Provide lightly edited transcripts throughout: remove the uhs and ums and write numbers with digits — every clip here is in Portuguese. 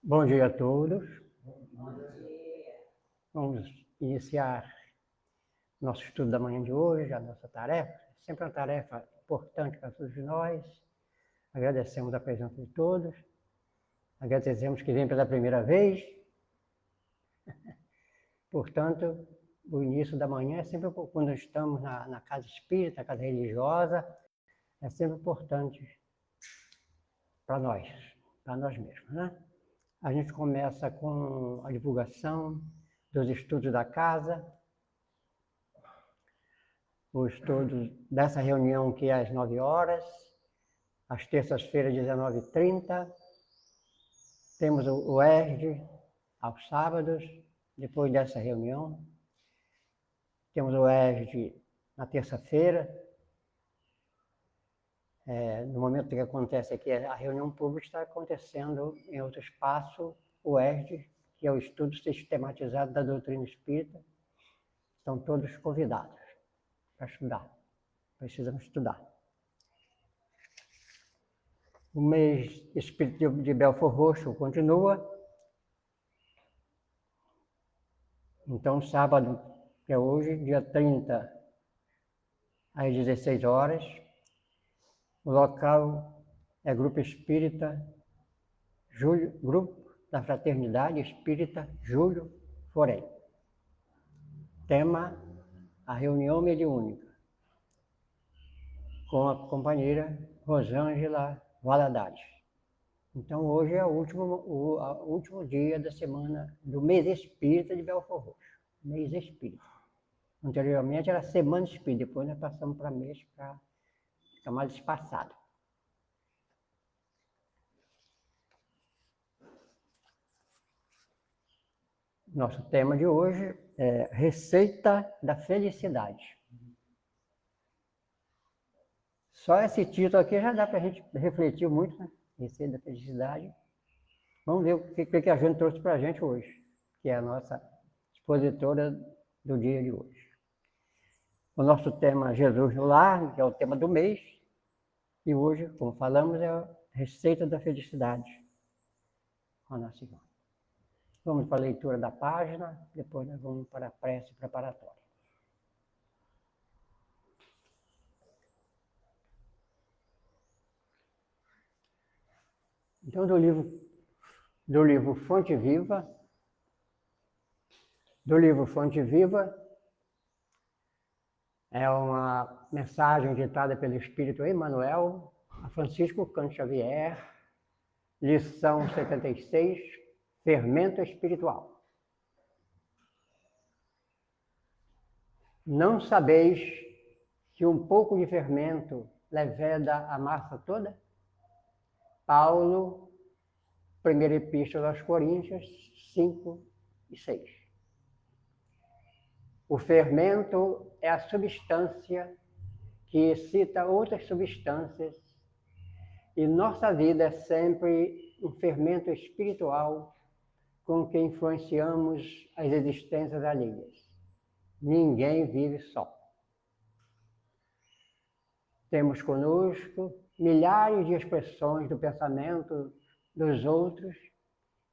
Bom dia a todos. Vamos iniciar nosso estudo da manhã de hoje, a nossa tarefa. Sempre uma tarefa importante para todos nós. Agradecemos a presença de todos. Agradecemos que vêm pela primeira vez. Portanto, o início da manhã é sempre, quando estamos na casa espírita, casa religiosa, é sempre importante para nós mesmos, né? A gente começa com a divulgação dos estudos da casa, os estudos dessa reunião que é às 9 horas, às terças-feiras, 19h30. Temos o ERD aos sábados, depois dessa reunião. Temos o ERD na terça-feira. No momento que acontece aqui, a reunião pública está acontecendo em outro espaço, o ERD, que é o estudo sistematizado da doutrina espírita. Estão todos convidados para estudar. Precisamos estudar. O mês espírita de Belford Roxo continua. Então, sábado, que é hoje, dia 30, às 16 horas, o local é Grupo Espírita, Grupo da Fraternidade Espírita Júlio Forém. Tema: a reunião mediúnica, com a companheira Rosângela Valadares. Então, hoje é o último dia da semana do mês espírita de Belford Roxo. Mês espírita. Anteriormente era semana espírita, depois nós passamos para mês para ficar mais espaçado. Nosso tema de hoje é Receita da Felicidade. Só esse título aqui já dá para a gente refletir muito, né? Receita da Felicidade. Vamos ver o que a gente trouxe para a gente hoje, que é a nossa expositora do dia de hoje. O nosso tema Jesus no Lar, que é o tema do mês, e hoje, como falamos, é a Receita da Felicidade com a nossa irmã. Vamos para a leitura da página, depois nós vamos para a prece preparatória. Então, do livro Fonte Viva, é uma mensagem ditada pelo Espírito Emmanuel a Francisco Cândido Xavier, lição 76, Fermento Espiritual. Não sabeis que um pouco de fermento leveda a massa toda? Paulo, primeira epístola aos Coríntios, 5 e 6. O fermento é a substância que excita outras substâncias, e nossa vida é sempre um fermento espiritual com que influenciamos as existências alheias. Ninguém vive só. Temos conosco milhares de expressões do pensamento dos outros,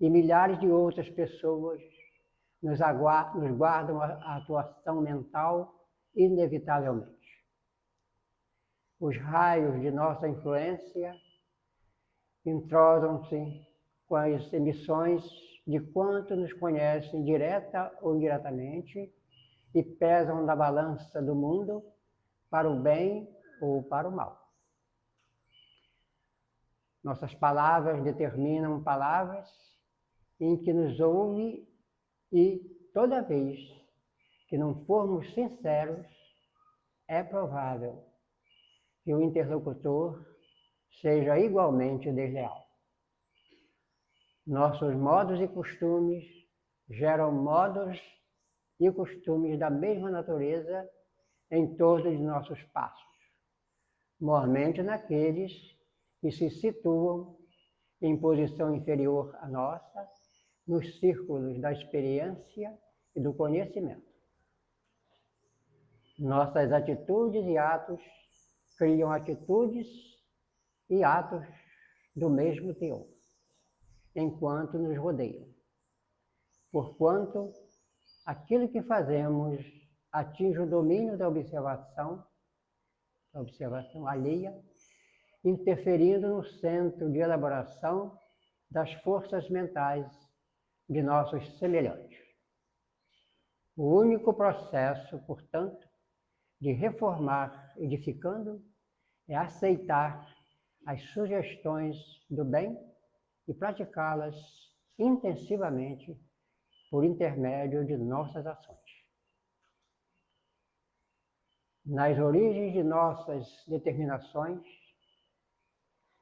e milhares de outras pessoas nos guardam a atuação mental inevitavelmente. Os raios de nossa influência entrosam-se com as emissões de quantos nos conhecem direta ou indiretamente e pesam na balança do mundo para o bem ou para o mal. Nossas palavras determinam palavras em que nos ouve, e toda vez que não formos sinceros, é provável que o interlocutor seja igualmente desleal. Nossos modos e costumes geram modos e costumes da mesma natureza em todos os nossos passos, mormente naqueles que se situam em posição inferior à nossa, nos círculos da experiência e do conhecimento. Nossas atitudes e atos criam atitudes e atos do mesmo teor. enquanto nos rodeiam. Porquanto aquilo que fazemos atinge o domínio da observação alheia, interferindo no centro de elaboração das forças mentais de nossos semelhantes. O único processo, portanto, de reformar edificando é aceitar as sugestões do bem e praticá-las intensivamente por intermédio de nossas ações. Nas origens de nossas determinações,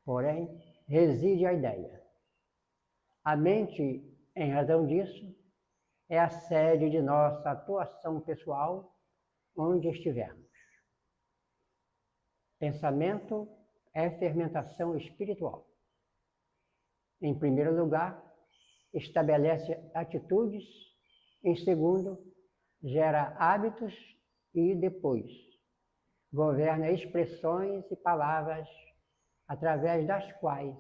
porém, reside a ideia. A mente, em razão disso, é a sede de nossa atuação pessoal, onde estivermos. Pensamento é fermentação espiritual. Em primeiro lugar, estabelece atitudes. Em segundo, gera hábitos e depois governa expressões e palavras através das quais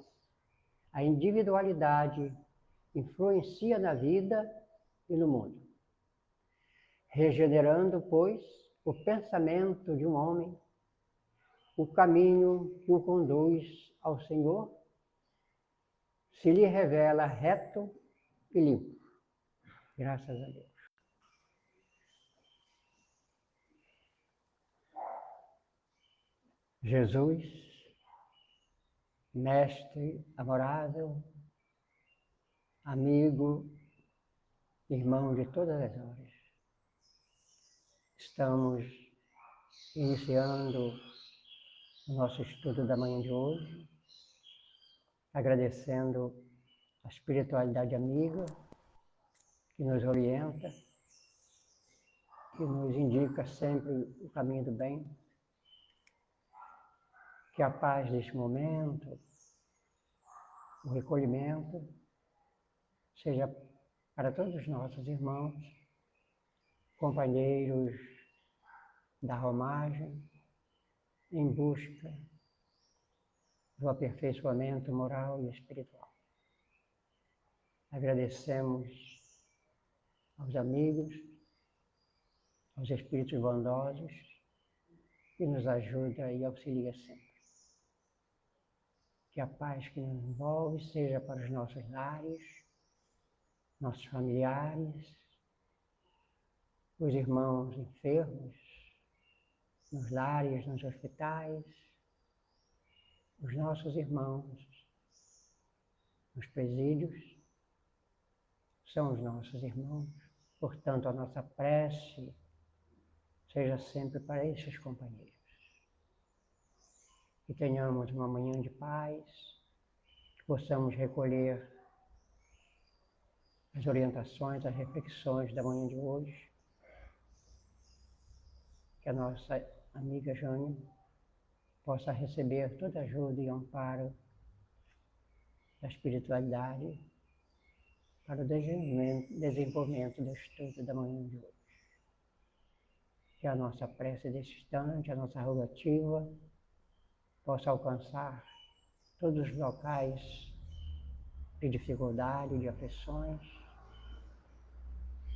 a individualidade influencia na vida e no mundo. Regenerando, pois, o pensamento de um homem, o caminho que o conduz ao Senhor se lhe revela reto e limpo. Graças a Deus. Jesus, mestre amorável, amigo, irmão de todas as horas, estamos iniciando o nosso estudo da manhã de hoje, agradecendo a espiritualidade amiga que nos orienta, que nos indica sempre o caminho do bem. Que a paz deste momento, o recolhimento, seja para todos os nossos irmãos, companheiros da romagem, em busca do aperfeiçoamento moral e espiritual. Agradecemos aos amigos, aos espíritos bondosos, que nos ajuda e auxilia sempre. Que a paz que nos envolve seja para os nossos lares, nossos familiares, os irmãos enfermos, nos lares, nos hospitais, os nossos irmãos nos presídios, são os nossos irmãos. Portanto, a nossa prece seja sempre para esses companheiros. Que tenhamos uma manhã de paz, que possamos recolher as orientações, as reflexões da manhã de hoje, que a nossa amiga Jânia possa receber toda a ajuda e amparo da espiritualidade para o desenvolvimento do estudo da manhã de hoje. Que a nossa prece deste instante, a nossa rogativa, possa alcançar todos os locais de dificuldade, de aflições.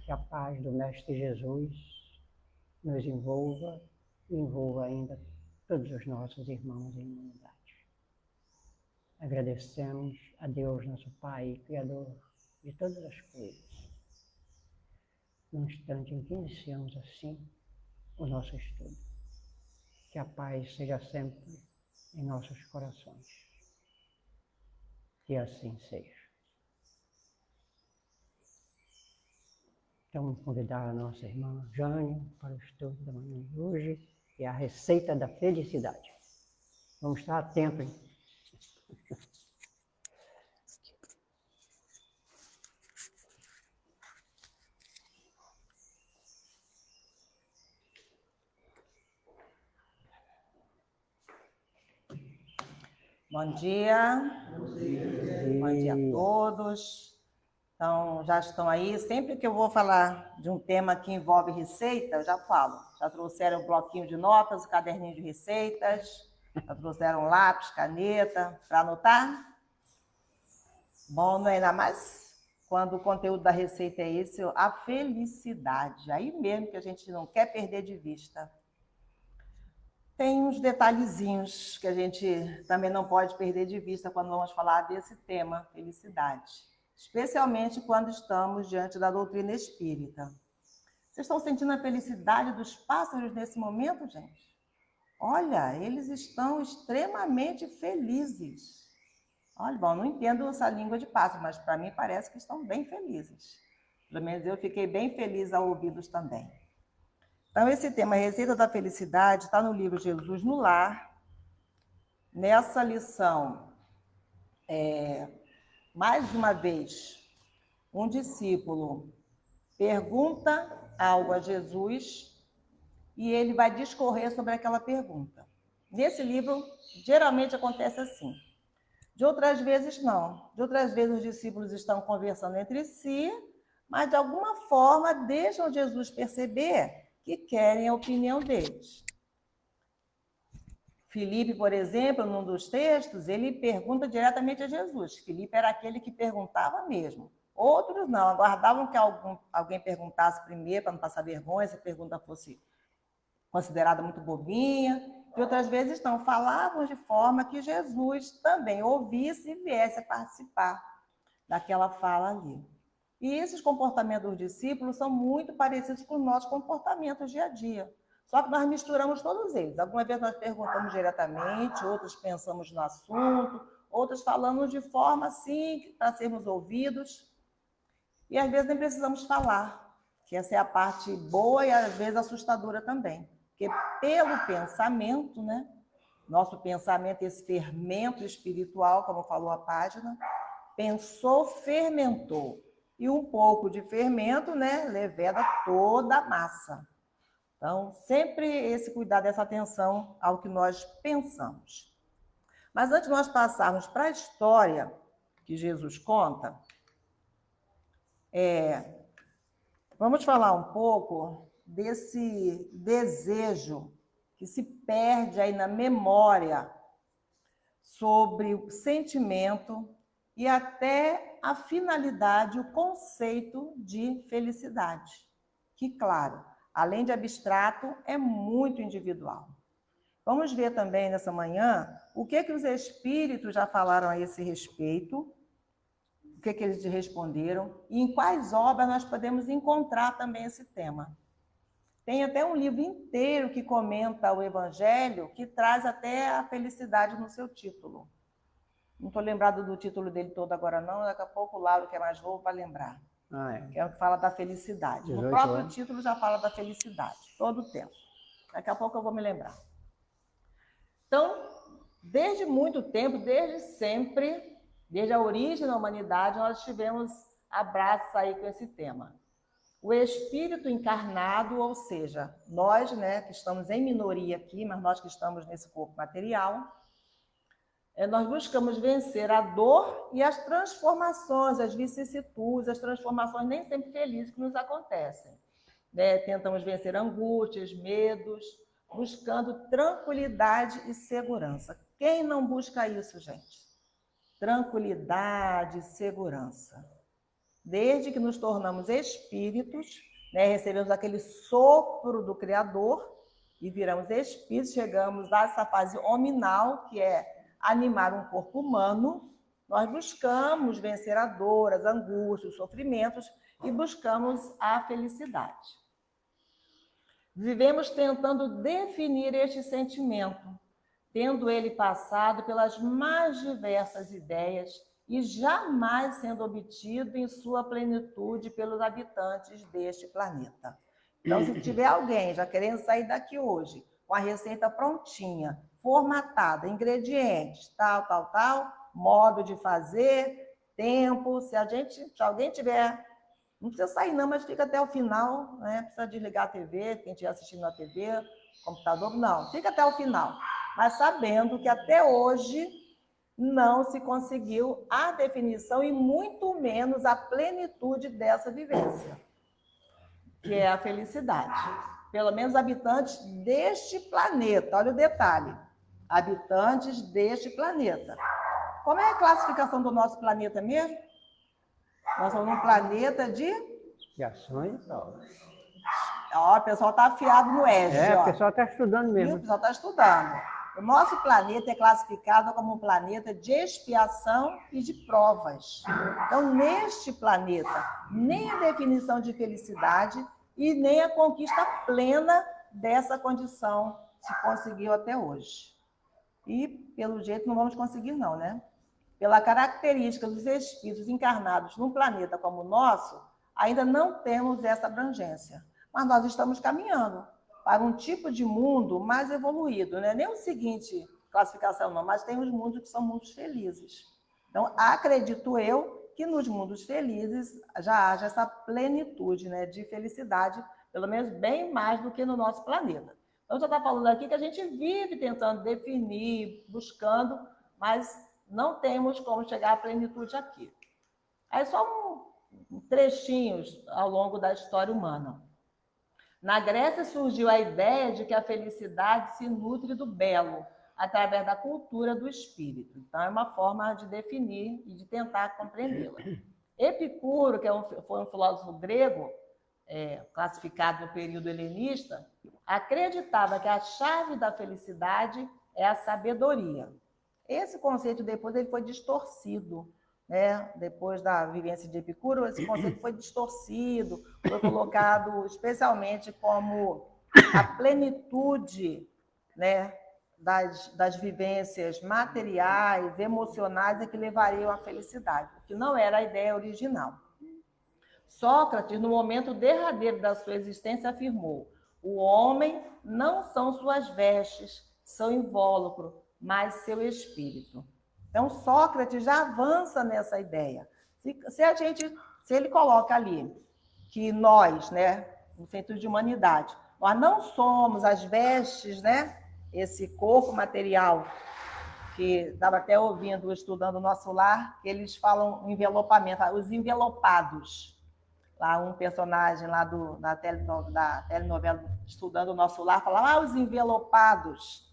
Que a paz do Mestre Jesus nos envolva e envolva ainda todos os nossos irmãos em humanidade. Agradecemos a Deus, nosso Pai, Criador de todas as coisas, no instante em que iniciamos assim o nosso estudo. Que a paz seja sempre em nossos corações. Que assim seja. Então, vamos convidar a nossa irmã Jânia para o estudo da manhã de hoje, que é a receita da felicidade. Vamos estar atentos, hein? Bom dia. Bom dia a todos. Então, já estão aí. Sempre que eu vou falar de um tema que envolve receita, eu já falo. Já trouxeram o bloquinho de notas, o caderninho de receitas, já trouxeram lápis, caneta, para anotar? Bom, não é ainda mais quando o conteúdo da receita é esse, a felicidade. Aí mesmo que a gente não quer perder de vista. Tem uns detalhezinhos que a gente também não pode perder de vista quando vamos falar desse tema, felicidade. Especialmente quando estamos diante da doutrina espírita. Vocês estão sentindo a felicidade dos pássaros nesse momento, gente? Olha, eles estão extremamente felizes. Olha, bom, não entendo essa língua de pássaro, mas para mim parece que estão bem felizes. Pelo menos eu fiquei bem feliz ao ouvi-los também. Então, esse tema, Receita da Felicidade, está no livro Jesus no Lar. Nessa lição, mais uma vez, um discípulo pergunta algo a Jesus e ele vai discorrer sobre aquela pergunta. Nesse livro, geralmente acontece assim. De outras vezes, não. De outras vezes, os discípulos estão conversando entre si, mas de alguma forma deixam Jesus perceber que querem a opinião deles. Filipe, por exemplo, num dos textos, ele pergunta diretamente a Jesus. Filipe era aquele que perguntava mesmo. Outros não, aguardavam que alguém perguntasse primeiro, para não passar vergonha, se a pergunta fosse considerada muito bobinha. E outras vezes não, falavam de forma que Jesus também ouvisse e viesse a participar daquela fala ali. E esses comportamentos dos discípulos são muito parecidos com os nossos comportamentos dia a dia. Só que nós misturamos todos eles. Algumas vezes nós perguntamos diretamente, outros pensamos no assunto, outros falamos de forma assim, para sermos ouvidos. E às vezes nem precisamos falar, que essa é a parte boa e às vezes assustadora também. Porque pelo pensamento, né? Nosso pensamento, esse fermento espiritual, como falou a página, pensou, fermentou. E um pouco de fermento, né, leveda toda a massa. Então, sempre esse cuidado, essa atenção ao que nós pensamos. Mas antes de nós passarmos para a história que Jesus conta, vamos falar um pouco desse desejo que se perde aí na memória sobre o sentimento e até a finalidade, o conceito de felicidade, que, claro, além de abstrato, é muito individual. Vamos ver também nessa manhã o que os espíritos já falaram a esse respeito, o que eles responderam e em quais obras nós podemos encontrar também esse tema. Tem até um livro inteiro que comenta o Evangelho, que traz até a felicidade no seu título. Não estou lembrado do título dele todo agora não, daqui a pouco o Lauro, que é mais novo, vai lembrar. Que é o que fala da felicidade. No próprio título já fala da felicidade, todo o tempo. Daqui a pouco eu vou me lembrar. Então, desde muito tempo, desde sempre, desde a origem da humanidade, nós tivemos abraços aí com esse tema. O espírito encarnado, ou seja, nós, né, que estamos em minoria aqui, mas nós que estamos nesse corpo material, nós buscamos vencer a dor e as transformações, as vicissitudes, as transformações nem sempre felizes que nos acontecem. Tentamos vencer angústias, medos, buscando tranquilidade e segurança. Quem não busca isso, gente? Tranquilidade e segurança. Desde que nos tornamos espíritos, recebemos aquele sopro do Criador e viramos espíritos, chegamos a essa fase hominal, que é animar um corpo humano, nós buscamos vencer a dor, as angústias, os sofrimentos e buscamos a felicidade. Vivemos tentando definir este sentimento, tendo ele passado pelas mais diversas ideias e jamais sendo obtido em sua plenitude pelos habitantes deste planeta. Então, se tiver alguém já querendo sair daqui hoje, com a receita prontinha, formatada, ingredientes, tal, modo de fazer, tempo, se alguém tiver, não precisa sair não, mas fica até o final, né? Precisa desligar a TV, quem estiver assistindo na TV, computador, não, fica até o final, mas sabendo que até hoje não se conseguiu a definição e muito menos a plenitude dessa vivência, que é a felicidade. Pelo menos habitantes deste planeta, olha o detalhe, habitantes deste planeta. Como é a classificação do nosso planeta mesmo? Nós somos um planeta de... De ações e tal. Ó, o pessoal está afiado no ESG, O ó. pessoal está estudando Viu? mesmo. O pessoal está estudando. O nosso planeta é classificado como um planeta de expiação e de provas. Então, neste planeta, nem a definição de felicidade e nem a conquista plena dessa condição se conseguiu até hoje. E, pelo jeito, não vamos conseguir não, né? Pela característica dos espíritos encarnados num planeta como o nosso, ainda não temos essa abrangência. Mas nós estamos caminhando para um tipo de mundo mais evoluído, né? Nem o seguinte classificação não, mas tem os mundos que são mundos felizes. Então, acredito eu que nos mundos felizes já haja essa plenitude, né, de felicidade, pelo menos bem mais do que no nosso planeta. Então, já está falando aqui que a gente vive tentando definir, buscando, mas não temos como chegar à plenitude aqui. Aí só trechinhos ao longo da história humana. Na Grécia surgiu a ideia de que a felicidade se nutre do belo, através da cultura do espírito. Então, é uma forma de definir e de tentar compreendê-la. Epicuro, que foi um filósofo grego, classificado no período helenista, acreditava que a chave da felicidade é a sabedoria. Esse conceito depois ele foi distorcido, né? Depois da vivência de Epicuro, esse conceito foi distorcido, foi colocado especialmente como a plenitude, né, das vivências materiais, emocionais, que levariam à felicidade, que não era a ideia original. Sócrates, no momento derradeiro da sua existência, afirmou: o homem não são suas vestes, seu invólucro, mas seu espírito. Então, Sócrates já avança nessa ideia. Se ele coloca ali que nós, né, no sentido de humanidade, nós não somos as vestes, né, esse corpo material, que estava até ouvindo, estudando o Nosso Lar, que eles falam envelopamento, os envelopados. Lá um personagem lá da telenovela Estudando o Nosso Lar falava, os envelopados,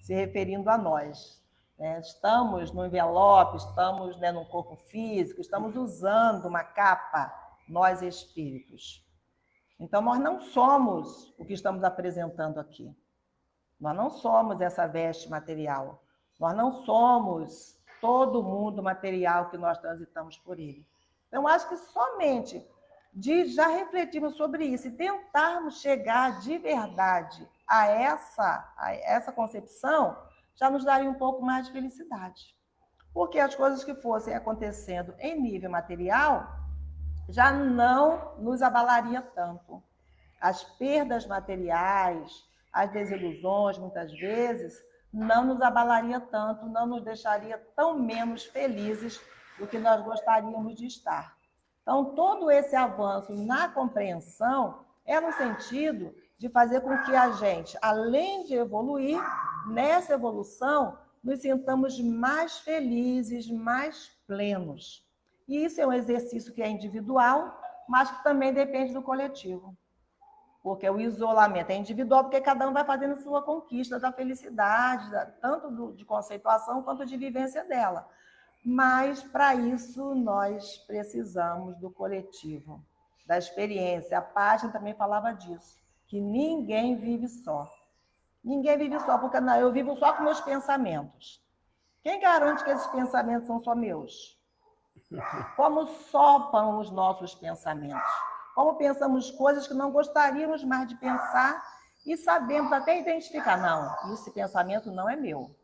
se referindo a nós. Estamos no envelope, estamos, né, no corpo físico, estamos usando uma capa, nós espíritos. Então, nós não somos o que estamos apresentando aqui. Nós não somos essa veste material. Nós não somos todo o mundo material que nós transitamos por ele. Então, acho que somente de já refletirmos sobre isso e tentarmos chegar de verdade a essa concepção, já nos daria um pouco mais de felicidade. Porque as coisas que fossem acontecendo em nível material já não nos abalaria tanto. As perdas materiais, as desilusões, muitas vezes, não nos abalaria tanto, não nos deixaria tão menos felizes do que nós gostaríamos de estar. Então, todo esse avanço na compreensão é no sentido de fazer com que a gente, além de evoluir, nessa evolução, nos sintamos mais felizes, mais plenos. E isso é um exercício que é individual, mas que também depende do coletivo. Porque o isolamento é individual, porque cada um vai fazendo sua conquista da felicidade, tanto de conceituação quanto de vivência dela. Mas, para isso, nós precisamos do coletivo, da experiência. A página também falava disso, que ninguém vive só. Ninguém vive só, porque eu vivo só com meus pensamentos. Quem garante que esses pensamentos são só meus? Como sopram os nossos pensamentos? Como pensamos coisas que não gostaríamos mais de pensar e sabemos até identificar, não, esse pensamento não é meu.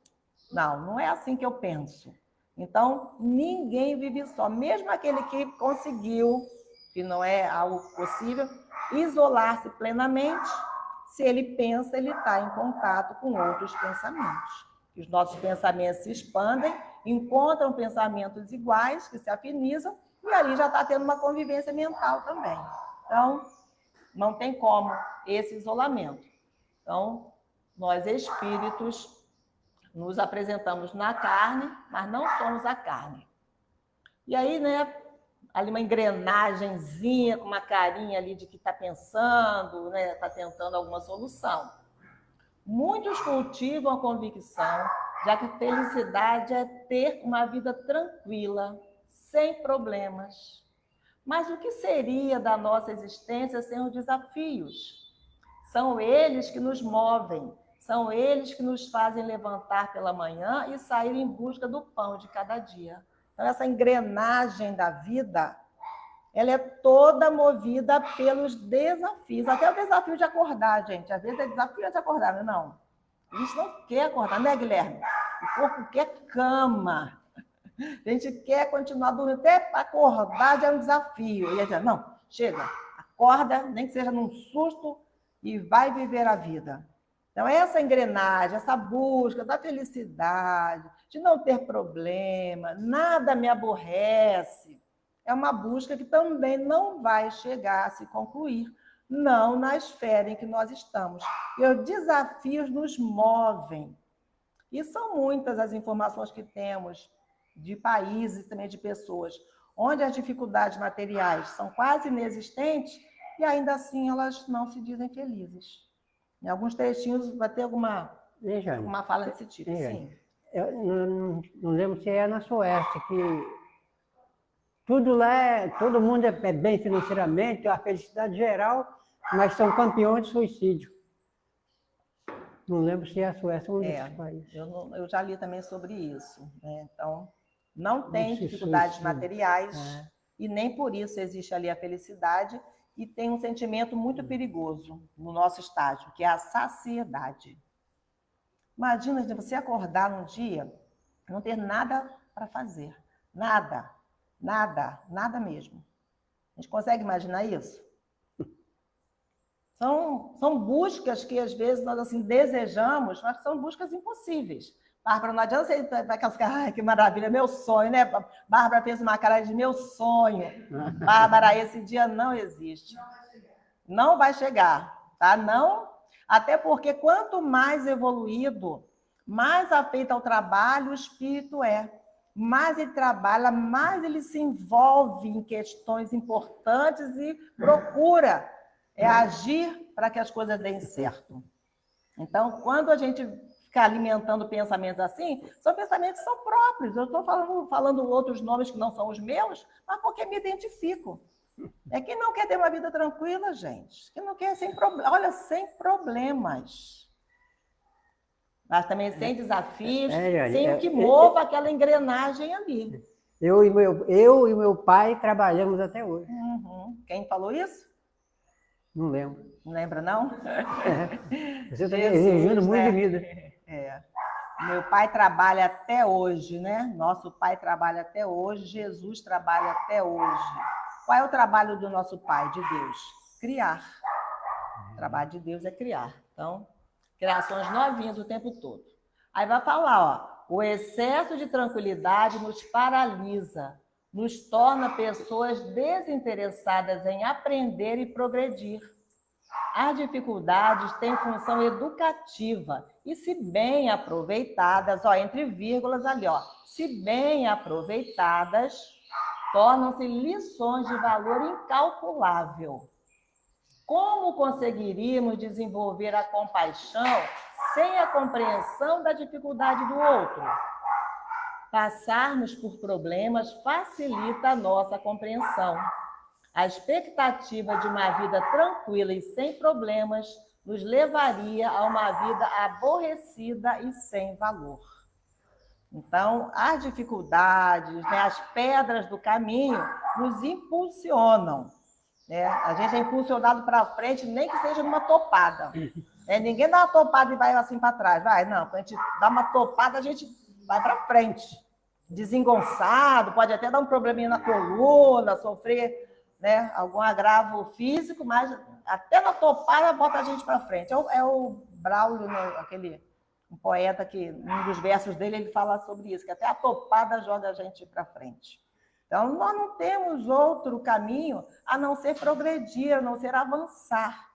Não é assim que eu penso. Então, ninguém vive só. Mesmo aquele que conseguiu, que não é algo possível, isolar-se plenamente, se ele pensa, ele está em contato com outros pensamentos. Os nossos pensamentos se expandem, encontram pensamentos iguais, que se afinizam, e ali já está tendo uma convivência mental também. Então, não tem como esse isolamento. Então, nós espíritos nos apresentamos na carne, mas não somos a carne. E aí, né, ali uma engrenagemzinha, com uma carinha ali de que está pensando, né, está tentando alguma solução. Muitos cultivam a convicção já que felicidade é ter uma vida tranquila, sem problemas. Mas o que seria da nossa existência sem os desafios? São eles que nos movem, são eles que nos fazem levantar pela manhã e sair em busca do pão de cada dia. Então, essa engrenagem da vida, ela é toda movida pelos desafios. Até o desafio de acordar, gente. Às vezes é desafio de acordar, não. A gente não quer acordar, né, Guilherme? O corpo quer cama. A gente quer continuar dormindo. Até acordar já é um desafio. E a gente, não, chega, acorda, nem que seja num susto, e vai viver a vida. Então, essa engrenagem, essa busca da felicidade, de não ter problema, nada me aborrece, é uma busca que também não vai chegar a se concluir, não na esfera em que nós estamos. E os desafios nos movem. E são muitas as informações que temos de países e também de pessoas, onde as dificuldades materiais são quase inexistentes e ainda assim elas não se dizem felizes. Em alguns trechinhos vai ter alguma fala desse tipo. Sim. Eu não lembro se é na Suécia, que tudo lá, todo mundo é bem financeiramente, a felicidade geral, mas são campeões de suicídio. Não lembro se é a Suécia ou um desses países. Eu já li também sobre isso. Né? Então, não tem dificuldades materiais e nem por isso existe ali a felicidade e tem um sentimento muito perigoso no nosso estágio, que é a saciedade. Imagina você acordar num dia e não ter nada para fazer. Nada. Nada. Nada mesmo. A gente consegue imaginar isso? São buscas que, às vezes, nós assim, desejamos, mas são buscas impossíveis. Bárbara, não adianta você vai aquelas caras, ai, que maravilha, meu sonho, né? Bárbara fez uma cara de meu sonho. Bárbara, esse dia não existe. Não vai chegar, tá? Não, até porque quanto mais evoluído, mais afeito ao trabalho o espírito é. Mais ele trabalha, mais ele se envolve em questões importantes e procura agir para que as coisas deem certo. Então, quando a gente ficar alimentando pensamentos assim, são pensamentos que são próprios. Eu estou falando outros nomes que não são os meus, mas porque me identifico. É quem não quer ter uma vida tranquila, gente. Quem não quer sem problemas. Olha, sem problemas. Mas também sem desafios, sem o que mova aquela engrenagem ali. Eu e meu pai trabalhamos até hoje. Quem falou isso? Não lembro. Não lembra, não? Você está exigindo muito de vida. Meu pai trabalha até hoje, né? Nosso pai trabalha até hoje, Jesus trabalha até hoje. Qual é o trabalho do nosso pai, de Deus? Criar. O trabalho de Deus é criar. Então, criações novinhas o tempo todo. Aí vai falar, ó, o excesso de tranquilidade nos paralisa, nos torna pessoas desinteressadas em aprender e progredir. As dificuldades têm função educativa e, se bem aproveitadas, ó, entre vírgulas ali, ó, se bem aproveitadas, tornam-se lições de valor incalculável. Como conseguiríamos desenvolver a compaixão sem a compreensão da dificuldade do outro? Passarmos por problemas facilita a nossa compreensão. A expectativa de uma vida tranquila e sem problemas nos levaria a uma vida aborrecida e sem valor. Então, as dificuldades, né, as pedras do caminho nos impulsionam. Né? A gente é impulsionado para frente, nem que seja numa topada. Ninguém dá uma topada e vai assim para trás. Vai, não. Quando a gente dá uma topada, a gente vai para frente. Desengonçado, pode até dar um probleminha na coluna, sofrer, né, algum agravo físico, mas até na topada bota a gente para frente. É o Braulio, né, um poeta que, num dos versos dele, ele fala sobre isso, que até a topada joga a gente para frente. Então, nós não temos outro caminho a não ser progredir, a não ser avançar.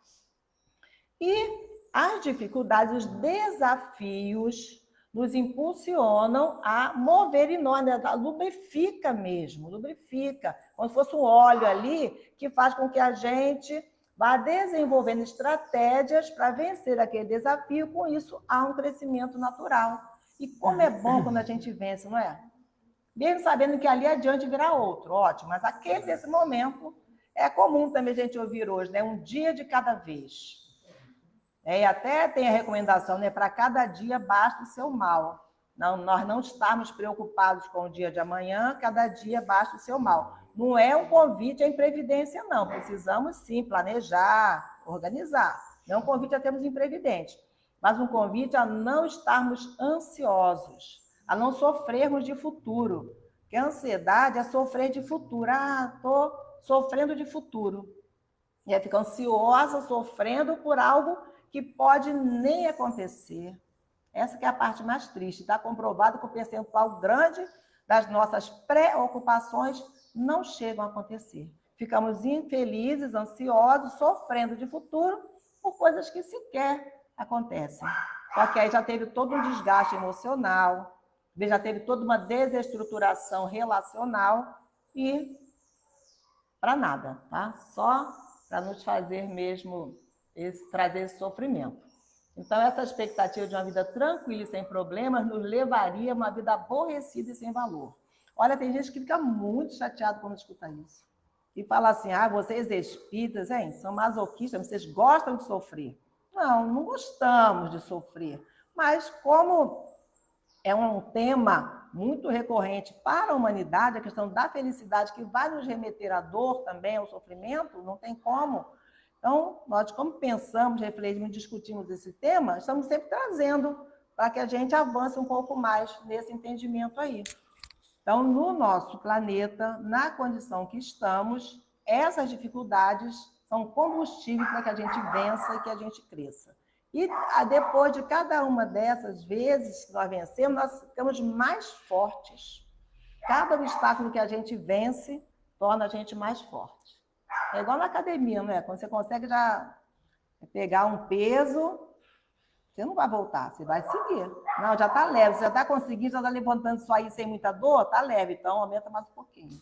E as dificuldades, os desafios nos impulsionam a mover em nós, né? Lubrifica mesmo, lubrifica, como se fosse um óleo ali que faz com que a gente vá desenvolvendo estratégias para vencer aquele desafio, com isso há um crescimento natural. E como é bom quando a gente vence, não é? Mesmo sabendo que ali adiante virá outro, ótimo, mas aquele desse momento é comum também a gente ouvir hoje, né? Um dia de cada vez. E até tem a recomendação, né? Para cada dia basta o seu mal. Não, nós não estamos preocupados com o dia de amanhã, cada dia basta o seu mal. Não é um convite à imprevidência, não. Precisamos, sim, planejar, organizar. Não é um convite a termos imprevidente, mas um convite a não estarmos ansiosos, a não sofrermos de futuro. Porque a ansiedade é sofrer de futuro. Ah, estou sofrendo de futuro. E aí fica ansiosa, sofrendo por algo que pode nem acontecer. Essa que é a parte mais triste. Está comprovado que o percentual grande das nossas preocupações não chegam a acontecer. Ficamos infelizes, ansiosos, sofrendo de futuro por coisas que sequer acontecem. Só que aí já teve todo um desgaste emocional, já teve toda uma desestruturação relacional e para nada, tá? Só para nos fazer mesmo trazer esse sofrimento. Então, essa expectativa de uma vida tranquila e sem problemas nos levaria a uma vida aborrecida e sem valor. Olha, tem gente que fica muito chateado quando escuta isso. E fala assim, vocês espíritas, são masoquistas, vocês gostam de sofrer. Não, não gostamos de sofrer. Mas como é um tema muito recorrente para a humanidade, a questão da felicidade, que vai nos remeter à dor também, ao sofrimento, não tem como. Então, nós, como pensamos, refletimos e discutimos esse tema, estamos sempre trazendo para que a gente avance um pouco mais nesse entendimento aí. Então, no nosso planeta, na condição que estamos, essas dificuldades são combustível para que a gente vença e que a gente cresça. E depois de cada uma dessas vezes que nós vencemos, nós ficamos mais fortes. Cada obstáculo que a gente vence torna a gente mais forte. É igual na academia, não é? Quando você consegue já pegar um peso, você não vai voltar, você vai seguir. Não, já está leve, você já está conseguindo, já está levantando isso aí sem muita dor, está leve, então aumenta mais um pouquinho.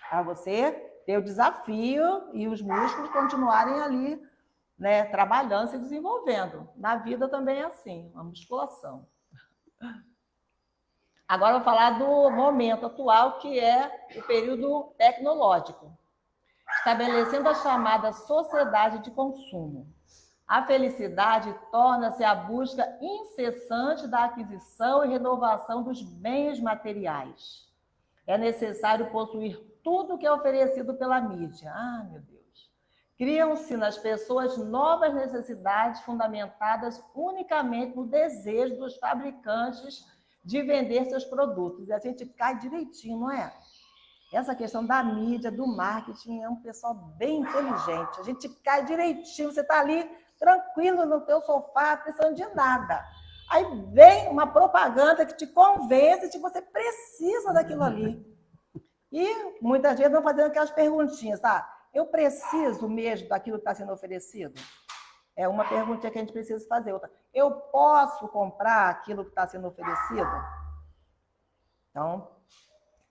Para você ter o desafio e os músculos continuarem ali, né, trabalhando, se desenvolvendo. Na vida também é assim, uma musculação. Agora eu vou falar do momento atual, que é o período tecnológico, estabelecendo a chamada sociedade de consumo. A felicidade torna-se a busca incessante da aquisição e renovação dos bens materiais. É necessário possuir tudo que é oferecido pela mídia. Meu Deus. Criam-se nas pessoas novas necessidades fundamentadas unicamente no desejo dos fabricantes de vender seus produtos. E a gente cai direitinho, não é? Essa questão da mídia, do marketing, é um pessoal bem inteligente. A gente cai direitinho, você está ali tranquilo no teu sofá, precisando de nada. Aí vem uma propaganda que te convence de que você precisa daquilo ali. E muitas vezes não fazendo aquelas perguntinhas, eu preciso mesmo daquilo que está sendo oferecido? É uma perguntinha que a gente precisa fazer. Outra, eu posso comprar aquilo que está sendo oferecido? Então,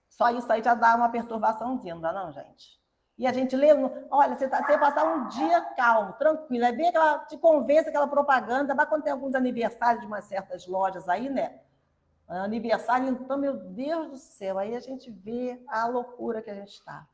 só isso aí já dá uma perturbaçãozinha, não dá não, gente? E a gente lê, olha, você passar um dia calmo, tranquilo, é bem aquela, te convence aquela propaganda, vai quando tem alguns aniversários de umas certas lojas aí, né? Aniversário, então, meu Deus do céu, aí a gente vê a loucura que a gente está.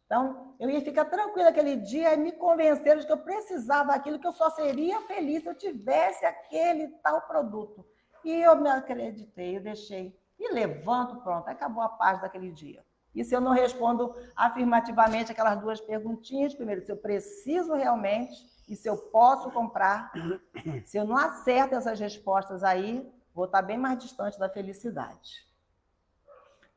Então, eu ia ficar tranquila aquele dia e me convenceram de que eu precisava daquilo, que eu só seria feliz se eu tivesse aquele tal produto. E eu me acreditei, eu deixei. E levanto, pronto, acabou a paz daquele dia. E se eu não respondo afirmativamente aquelas duas perguntinhas, primeiro, se eu preciso realmente e se eu posso comprar, se eu não acerto essas respostas aí, vou estar bem mais distante da felicidade.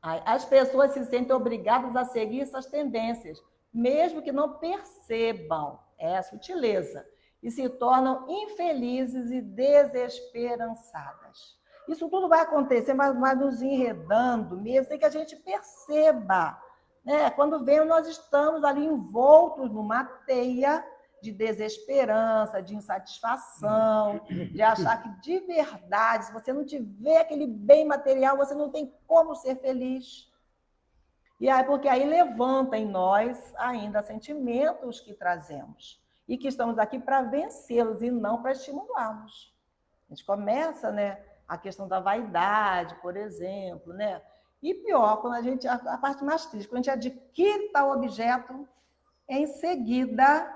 As pessoas se sentem obrigadas a seguir essas tendências, mesmo que não percebam, é a sutileza, e se tornam infelizes e desesperançadas. Isso tudo vai acontecer, mas vai nos enredando mesmo, sem que a gente perceba. Né? Quando vem, nós estamos ali envoltos numa teia de desesperança, de insatisfação, de achar que de verdade, se você não tiver aquele bem material, você não tem como ser feliz. E aí, porque aí levanta em nós ainda sentimentos que trazemos e que estamos aqui para vencê-los e não para estimulá-los. A gente começa, né, a questão da vaidade, por exemplo, né? E pior, quando a parte mais triste, quando a gente adquire tal objeto, em seguida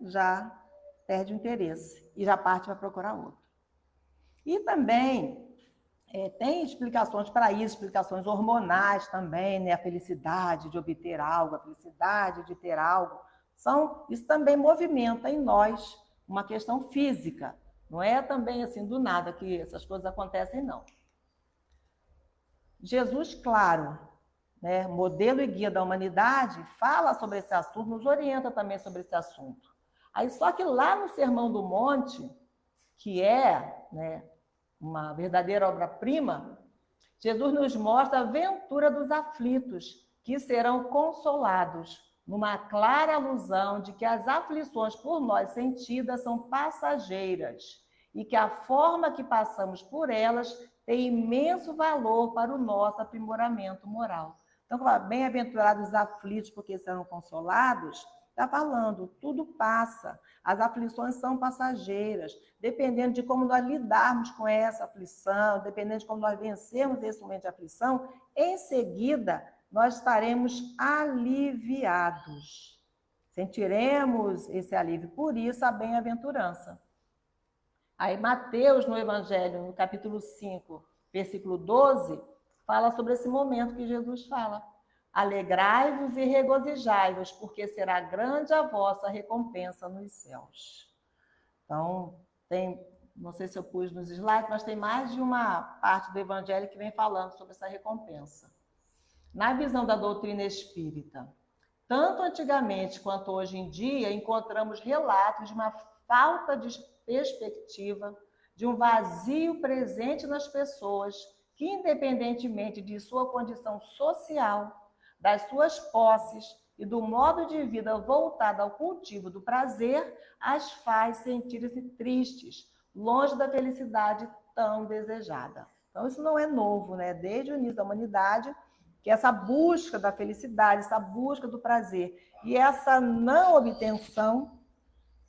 já perde o interesse e já parte para procurar outro. E também tem explicações para isso, explicações hormonais também, né? A felicidade de obter algo, a felicidade de ter algo. Isso também movimenta em nós uma questão física. Não é também assim do nada que essas coisas acontecem, não. Jesus, claro, né, modelo e guia da humanidade, fala sobre esse assunto, nos orienta também sobre esse assunto. Aí só que lá no Sermão do Monte, que é, né, uma verdadeira obra-prima, Jesus nos mostra a ventura dos aflitos, que serão consolados, numa clara alusão de que as aflições por nós sentidas são passageiras e que a forma que passamos por elas tem imenso valor para o nosso aprimoramento moral. Então, bem-aventurados os aflitos, porque serão consolados, está falando, tudo passa, as aflições são passageiras, dependendo de como nós lidarmos com essa aflição, dependendo de como nós vencermos esse momento de aflição, em seguida nós estaremos aliviados. Sentiremos esse alívio, por isso a bem-aventurança. Aí Mateus, no Evangelho, no capítulo 5, versículo 12, fala sobre esse momento que Jesus fala. Alegrai-vos e regozijai-vos, porque será grande a vossa recompensa nos céus. Então, não sei se eu pus nos slides, mas tem mais de uma parte do Evangelho que vem falando sobre essa recompensa. Na visão da doutrina espírita, tanto antigamente quanto hoje em dia, encontramos relatos de uma falta de perspectiva, de um vazio presente nas pessoas que, independentemente de sua condição social, das suas posses e do modo de vida voltado ao cultivo do prazer, as faz sentir-se tristes, longe da felicidade tão desejada. Então, isso não é novo, né? Desde o início da humanidade, que essa busca da felicidade, essa busca do prazer e essa não obtenção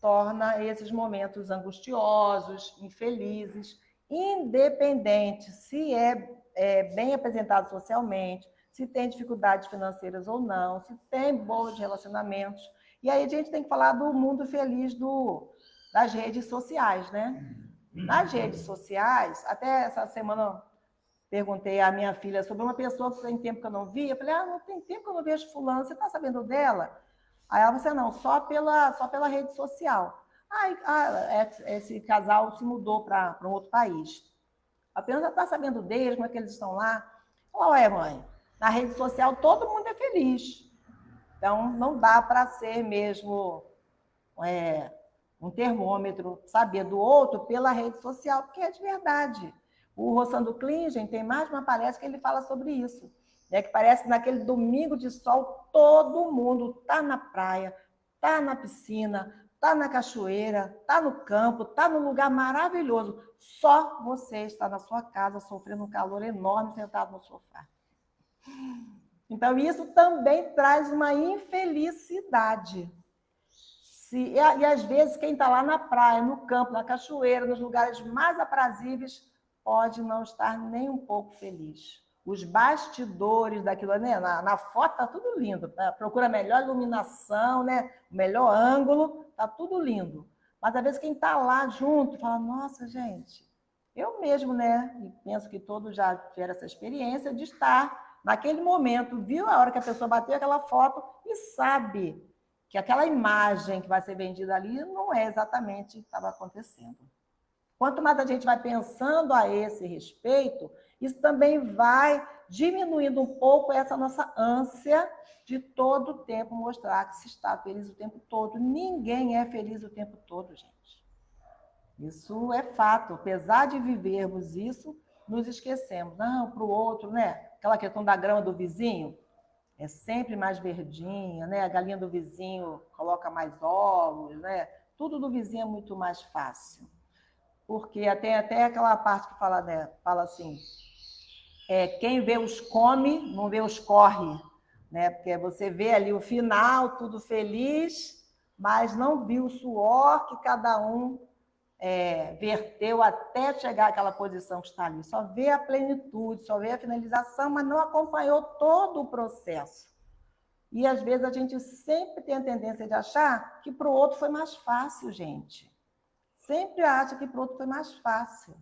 torna esses momentos angustiosos, infelizes, independente se é bem apresentado socialmente, se tem dificuldades financeiras ou não, se tem bons relacionamentos. E aí a gente tem que falar do mundo feliz das redes sociais, né? Nas redes sociais, até essa semana perguntei à minha filha sobre uma pessoa que tem tempo que eu não via. Eu falei, não tem tempo que eu não vejo fulano, você está sabendo dela? Aí ela falou assim, não, só pela rede social. Esse casal se mudou para um outro país. Apenas já está sabendo deles, como é que eles estão lá. Falei, mãe, na rede social todo mundo é feliz. Então, não dá para ser mesmo um termômetro, saber do outro pela rede social, porque é de verdade. O Rossandro Klingen tem mais de uma palestra que ele fala sobre isso. Que parece que naquele domingo de sol, todo mundo está na praia, está na piscina, está na cachoeira, está no campo, está num lugar maravilhoso. Só você está na sua casa, sofrendo um calor enorme, sentado no sofá. Então, isso também traz uma infelicidade. E às vezes, quem está lá na praia, no campo, na cachoeira, nos lugares mais aprazíveis, pode não estar nem um pouco feliz. Os bastidores daquilo, né? Na foto está tudo lindo. Procura a melhor iluminação, né? O melhor ângulo, está tudo lindo. Mas, às vezes, quem está lá junto fala, nossa, gente, eu mesmo, né? E penso que todos já tiveram essa experiência de estar naquele momento, viu a hora que a pessoa bateu aquela foto e sabe que aquela imagem que vai ser vendida ali não é exatamente o que estava acontecendo. Quanto mais a gente vai pensando a esse respeito, isso também vai diminuindo um pouco essa nossa ânsia de todo o tempo mostrar que se está feliz o tempo todo. Ninguém é feliz o tempo todo, gente. Isso é fato. Apesar de vivermos isso, nos esquecemos. Não, para o outro, né? Aquela questão da grama do vizinho é sempre mais verdinha, né? A galinha do vizinho coloca mais ovos, né? Tudo do vizinho é muito mais fácil. Porque tem até aquela parte que fala, né? Fala assim, quem vê os come, não vê os corre, né? Porque você vê ali o final, tudo feliz, mas não viu o suor que cada um verteu até chegar àquela posição que está ali. Só vê a plenitude, só vê a finalização, mas não acompanhou todo o processo. E, às vezes, a gente sempre tem a tendência de achar que para o outro foi mais fácil, gente. Sempre acha que para o outro foi mais fácil.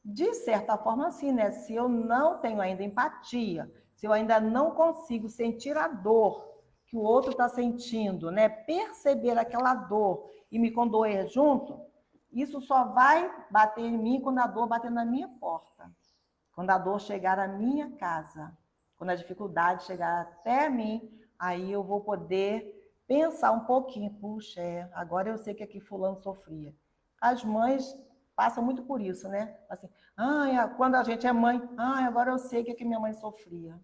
De certa forma, sim, né? Se eu não tenho ainda empatia, se eu ainda não consigo sentir a dor que o outro está sentindo, né? Perceber aquela dor e me condoer junto, isso só vai bater em mim quando a dor bater na minha porta. Quando a dor chegar à minha casa, quando a dificuldade chegar até mim, aí eu vou poder pensar um pouquinho. Puxa, agora eu sei que aqui fulano sofria. As mães passam muito por isso, né? Assim, quando a gente é mãe, agora eu sei que aqui minha mãe sofria.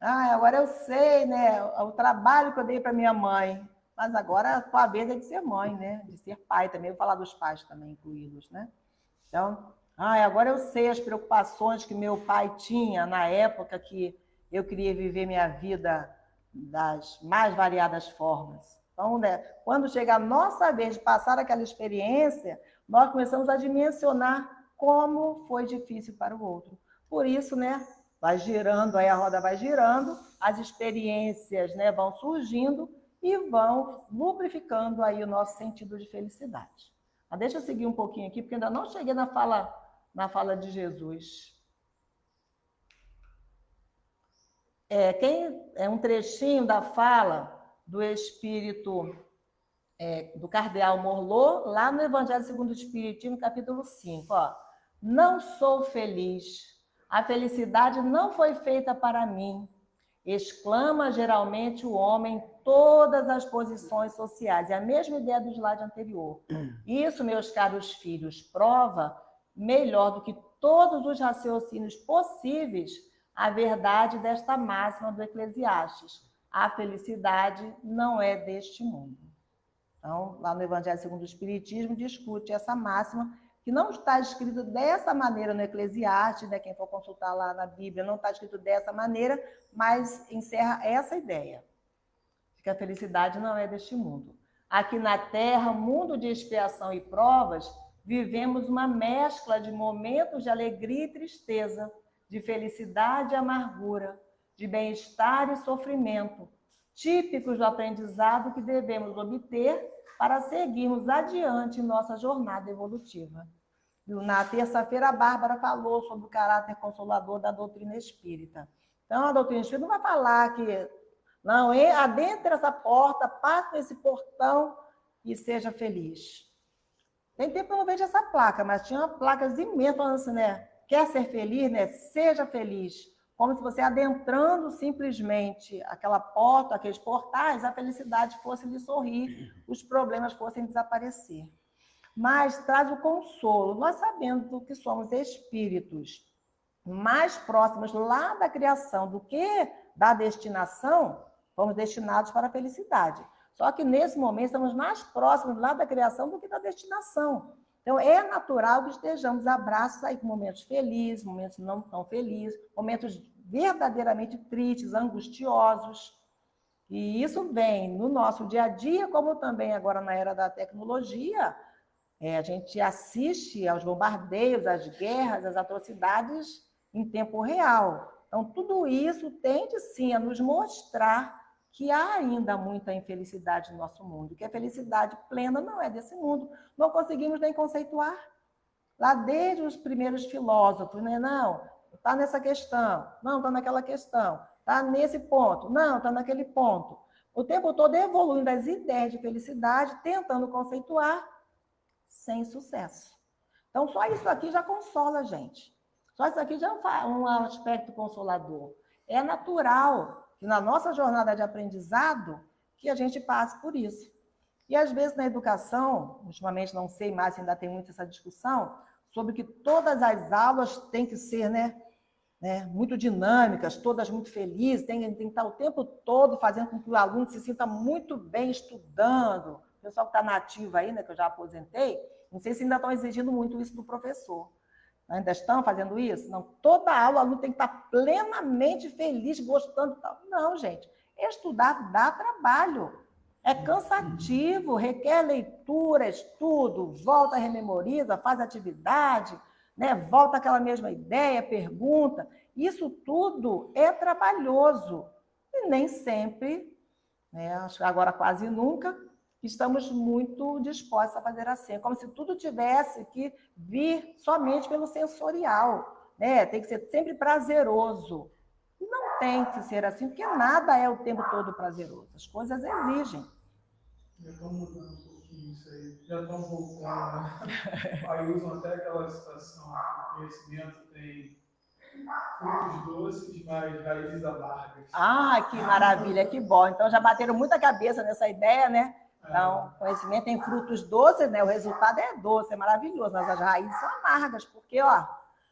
Agora eu sei, né, o trabalho que eu dei para minha mãe. Mas agora a tua vez é de ser mãe, né? De ser pai também. Vou falar dos pais também, incluí-los, né? Então, agora eu sei as preocupações que meu pai tinha na época que eu queria viver minha vida das mais variadas formas. Então, né, quando chega a nossa vez de passar aquela experiência, nós começamos a dimensionar como foi difícil para o outro. Por isso, né, vai girando, aí a roda vai girando, as experiências, né, vão surgindo e vão lubrificando aí o nosso sentido de felicidade. Mas deixa eu seguir um pouquinho aqui, porque ainda não cheguei na fala de Jesus. Um trechinho da fala do Espírito, do Cardeal Morlot, lá no Evangelho segundo o Espiritismo, capítulo 5. Ó. Não sou feliz, a felicidade não foi feita para mim, exclama geralmente o homem em todas as posições sociais. É a mesma ideia do slide anterior. Isso, meus caros filhos, prova melhor do que todos os raciocínios possíveis a verdade desta máxima do Eclesiastes. A felicidade não é deste mundo. Então, lá no Evangelho segundo o Espiritismo, discute essa máxima, que não está escrito dessa maneira no Eclesiastes, né? Quem for consultar lá na Bíblia, não está escrito dessa maneira, mas encerra essa ideia, de que a felicidade não é deste mundo. Aqui na Terra, mundo de expiação e provas, vivemos uma mescla de momentos de alegria e tristeza, de felicidade e amargura, de bem-estar e sofrimento, típicos do aprendizado que devemos obter para seguirmos adiante em nossa jornada evolutiva. Na terça-feira, a Bárbara falou sobre o caráter consolador da doutrina espírita. Então, a doutrina espírita não vai falar que, não, adentre essa porta, passe nesse portão e seja feliz. Tem tempo que eu não vejo essa placa, mas tinha placas imensas falando assim, né? Quer ser feliz, né? Seja feliz. Como se você adentrando simplesmente aquela porta, aqueles portais, a felicidade fosse lhe sorrir, os problemas fossem desaparecer. Mas traz o consolo. Nós sabendo que somos espíritos mais próximos lá da criação do que da destinação, fomos destinados para a felicidade. Só que nesse momento estamos mais próximos lá da criação do que da destinação. Então é natural que estejamos abraços aí com momentos felizes, momentos não tão felizes, momentos verdadeiramente tristes, angustiosos. E isso vem no nosso dia a dia, como também agora na era da tecnologia. A gente assiste aos bombardeios, às guerras, às atrocidades em tempo real. Então, tudo isso tende, sim, a nos mostrar que há ainda muita infelicidade no nosso mundo, que a felicidade plena não é desse mundo. Não conseguimos nem conceituar. Lá desde os primeiros filósofos, né? Não, está nessa questão, não, está naquela questão, está nesse ponto, não, está naquele ponto. O tempo todo evoluindo as ideias de felicidade, tentando conceituar, sem sucesso. Então, só isso aqui já consola a gente. Só isso aqui já é um aspecto consolador. É natural que na nossa jornada de aprendizado que a gente passe por isso. E às vezes na educação, ultimamente não sei mais se ainda tem muito essa discussão, sobre que todas as aulas têm que ser, muito dinâmicas, todas muito felizes, tem que estar o tempo todo fazendo com que o aluno se sinta muito bem estudando. O pessoal que está nativo aí, né, que eu já aposentei, não sei se ainda estão exigindo muito isso do professor. Ainda estão fazendo isso? Não, toda aula o aluno tem que estar plenamente feliz, gostando e tal. Não, gente, estudar dá trabalho. É cansativo, requer leitura, estudo, volta, rememoriza, faz atividade, né? Volta àquela mesma ideia, pergunta. Isso tudo é trabalhoso. E nem sempre, né? Acho que agora quase nunca, estamos muito dispostos a fazer assim. É como se tudo tivesse que vir somente pelo sensorial, né? Tem que ser sempre prazeroso. E não tem que ser assim, porque nada é o tempo todo prazeroso. As coisas exigem. Já estão mudando um pouquinho isso aí. Já estão voltando. Aí usam até aquela citação: o conhecimento tem frutos doces, mas raízes amargas. Ah, que maravilha, que bom. Então já bateram muita cabeça nessa ideia, né? Então, conhecimento tem frutos doces, né? O resultado é doce, é maravilhoso, mas as raízes são amargas, porque, ó,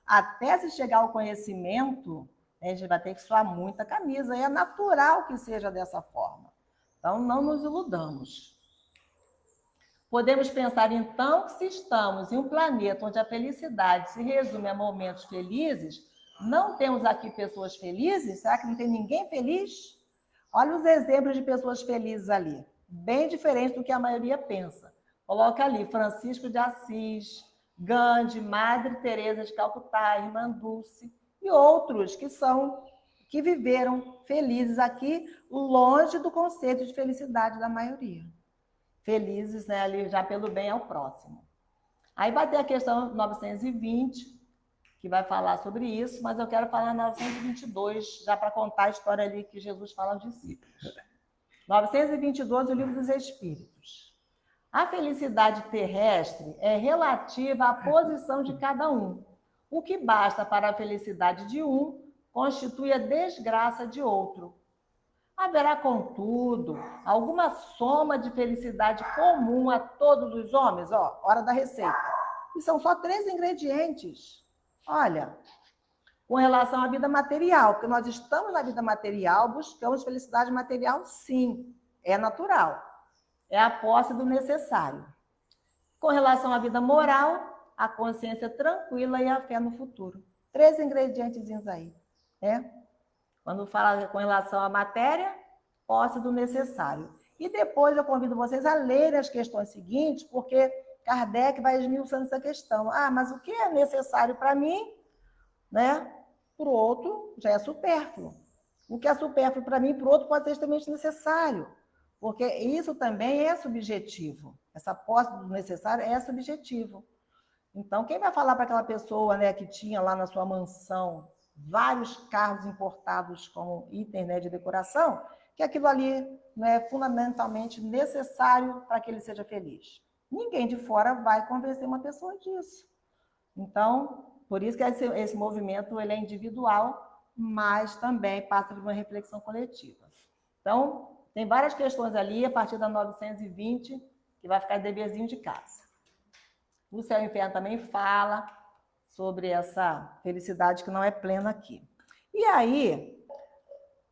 até se chegar ao conhecimento, né, a gente vai ter que suar muita camisa, e é natural que seja dessa forma. Então, não nos iludamos. Podemos pensar, então, que se estamos em um planeta onde a felicidade se resume a momentos felizes, não temos aqui pessoas felizes? Será que não tem ninguém feliz? Olha os exemplos de pessoas felizes ali. Bem diferente do que a maioria pensa. Coloca ali Francisco de Assis, Gandhi, Madre Teresa de Calcutá, Irmã Dulce e outros que viveram felizes aqui, longe do conceito de felicidade da maioria. Felizes, né, ali já pelo bem ao próximo. Aí vai ter a questão 920, que vai falar sobre isso, mas eu quero falar 922, já para contar a história ali que Jesus fala aos discípulos. 922, o Livro dos Espíritos. A felicidade terrestre é relativa à posição de cada um. O que basta para a felicidade de um constitui a desgraça de outro. Haverá, contudo, alguma soma de felicidade comum a todos os homens? Ó, hora da receita. E são só 3 ingredientes. Olha, com relação à vida material, porque nós estamos na vida material, buscamos felicidade material, sim, é natural. É a posse do necessário. Com relação à vida moral, a consciência tranquila e a fé no futuro. 3 ingredientes aí, né? Quando fala com relação à matéria, posse do necessário. E depois eu convido vocês a lerem as questões seguintes, porque Kardec vai esmiuçando essa questão. Ah, mas o que é necessário para mim, né? Para o outro já é supérfluo. O que é supérfluo para mim, para o outro pode ser extremamente necessário. Porque isso também é subjetivo. Essa posse do necessário é subjetivo. Então, quem vai falar para aquela pessoa, né, que tinha lá na sua mansão vários carros importados como item, né, de decoração, que aquilo ali não é fundamentalmente necessário para que ele seja feliz? Ninguém de fora vai convencer uma pessoa disso. Então, por isso que esse movimento ele é individual, mas também passa por uma reflexão coletiva. Então, tem várias questões ali, a partir da 920, que vai ficar deverzinho de casa. O Céu e o Inferno também fala sobre essa felicidade que não é plena aqui. E aí,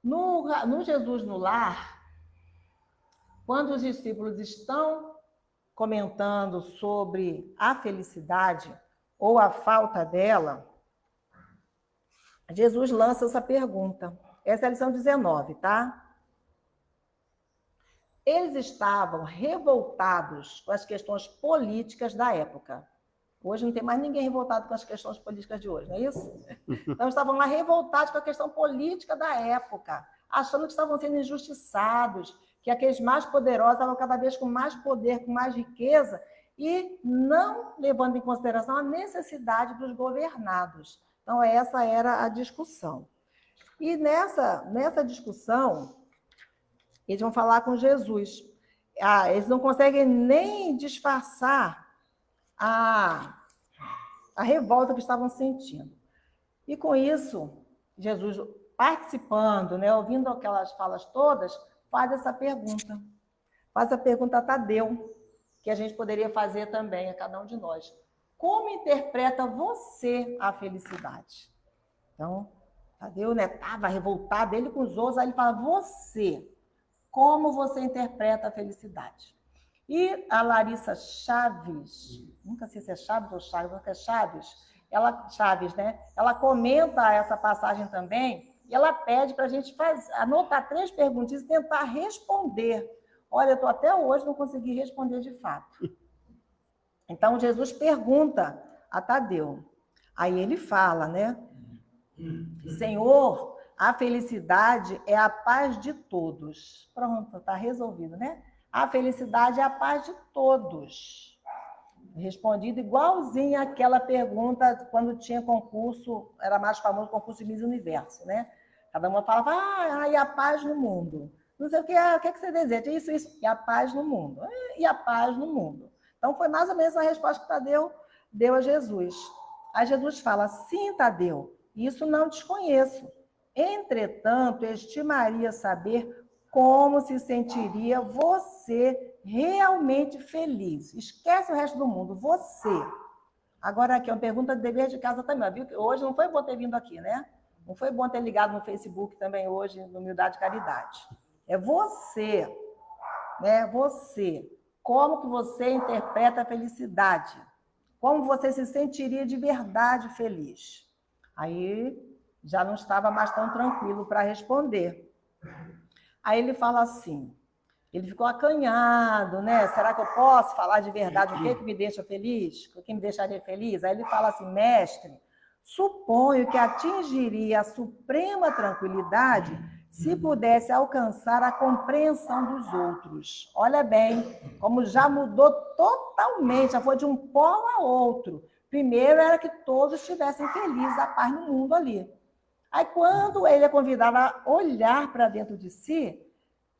no Jesus no Lar, quando os discípulos estão comentando sobre a felicidade ou a falta dela, Jesus lança essa pergunta. Essa é a lição 19, tá? Eles estavam revoltados com as questões políticas da época. Hoje não tem mais ninguém revoltado com as questões políticas de hoje, não é isso? Então, estavam lá revoltados com a questão política da época, achando que estavam sendo injustiçados, que aqueles mais poderosos estavam cada vez com mais poder, com mais riqueza, e não levando em consideração a necessidade dos governados. Então, essa era a discussão. E nessa discussão, eles vão falar com Jesus. Eles não conseguem nem disfarçar a revolta que estavam sentindo. E com isso, Jesus, participando, né, ouvindo aquelas falas todas, faz essa pergunta. Faz a pergunta a Tadeu, que a gente poderia fazer também a cada um de nós. Como interpreta você a felicidade? Então, Tadeu, né, estava revoltado, ele com os outros, aí ele fala, você, como você interpreta a felicidade? E a Larissa Chaves, nunca sei se é Chaves ou Chaves, acho que é Chaves, né? Ela comenta essa passagem também, e ela pede para a gente anotar 3 perguntas e tentar responder. Olha, eu estou até hoje não consegui responder de fato. Então, Jesus pergunta a Tadeu. Aí ele fala, né? Senhor, a felicidade é a paz de todos. Pronto, está resolvido, né? A felicidade é a paz de todos. Respondido igualzinho àquela pergunta quando tinha concurso, era mais famoso o concurso de Miss Universo, né? Cada uma falava, e a paz no mundo? Não sei o que você deseja? Isso, e a paz no mundo. E a paz no mundo. Então, foi mais ou menos a resposta que Tadeu deu a Jesus. Aí Jesus fala, sim, Tadeu, isso não desconheço. Entretanto, estimaria saber como se sentiria você realmente feliz. Esquece o resto do mundo, você. Agora aqui, uma pergunta de dever de casa também. Viu? Hoje não foi bom ter vindo aqui, né? Não foi bom ter ligado no Facebook também hoje, no Humildade e Caridade. É você, né? Você. Como que você interpreta a felicidade? Como você se sentiria de verdade feliz? Aí já não estava mais tão tranquilo para responder. Aí ele fala assim, ele ficou acanhado, né? Será que eu posso falar de verdade o que me deixa feliz? O que me deixaria feliz? Aí ele fala assim, mestre, suponho que atingiria a suprema tranquilidade se pudesse alcançar a compreensão dos outros. Olha bem, como já mudou totalmente, já foi de um polo a outro. Primeiro era que todos estivessem felizes, a paz no mundo ali. Aí quando ele é convidado a olhar para dentro de si,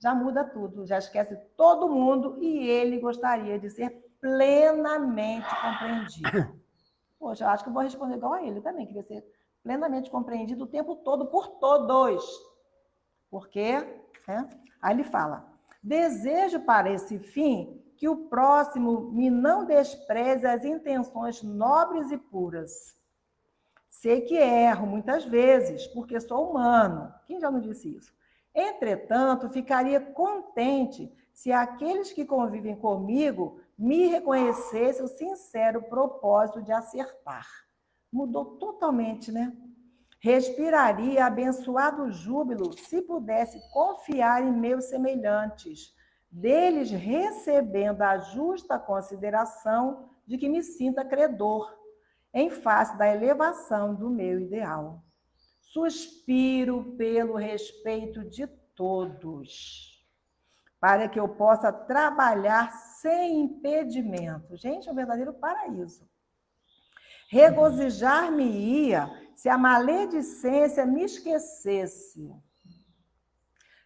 já muda tudo, já esquece todo mundo e ele gostaria de ser plenamente compreendido. Poxa, eu acho que eu vou responder igual a ele também, queria ser plenamente compreendido o tempo todo por todos. Por quê? Aí ele fala, desejo para esse fim que o próximo me não despreze as intenções nobres e puras. Sei que erro muitas vezes, porque sou humano. Quem já não disse isso? Entretanto, ficaria contente se aqueles que convivem comigo me reconhecessem o sincero propósito de acertar. Mudou totalmente, né? Respiraria abençoado júbilo se pudesse confiar em meus semelhantes, deles recebendo a justa consideração de que me sinta credor, em face da elevação do meu ideal. Suspiro pelo respeito de todos, para que eu possa trabalhar sem impedimento. Gente, é um verdadeiro paraíso. Regozijar-me-ia se a maledicência me esquecesse.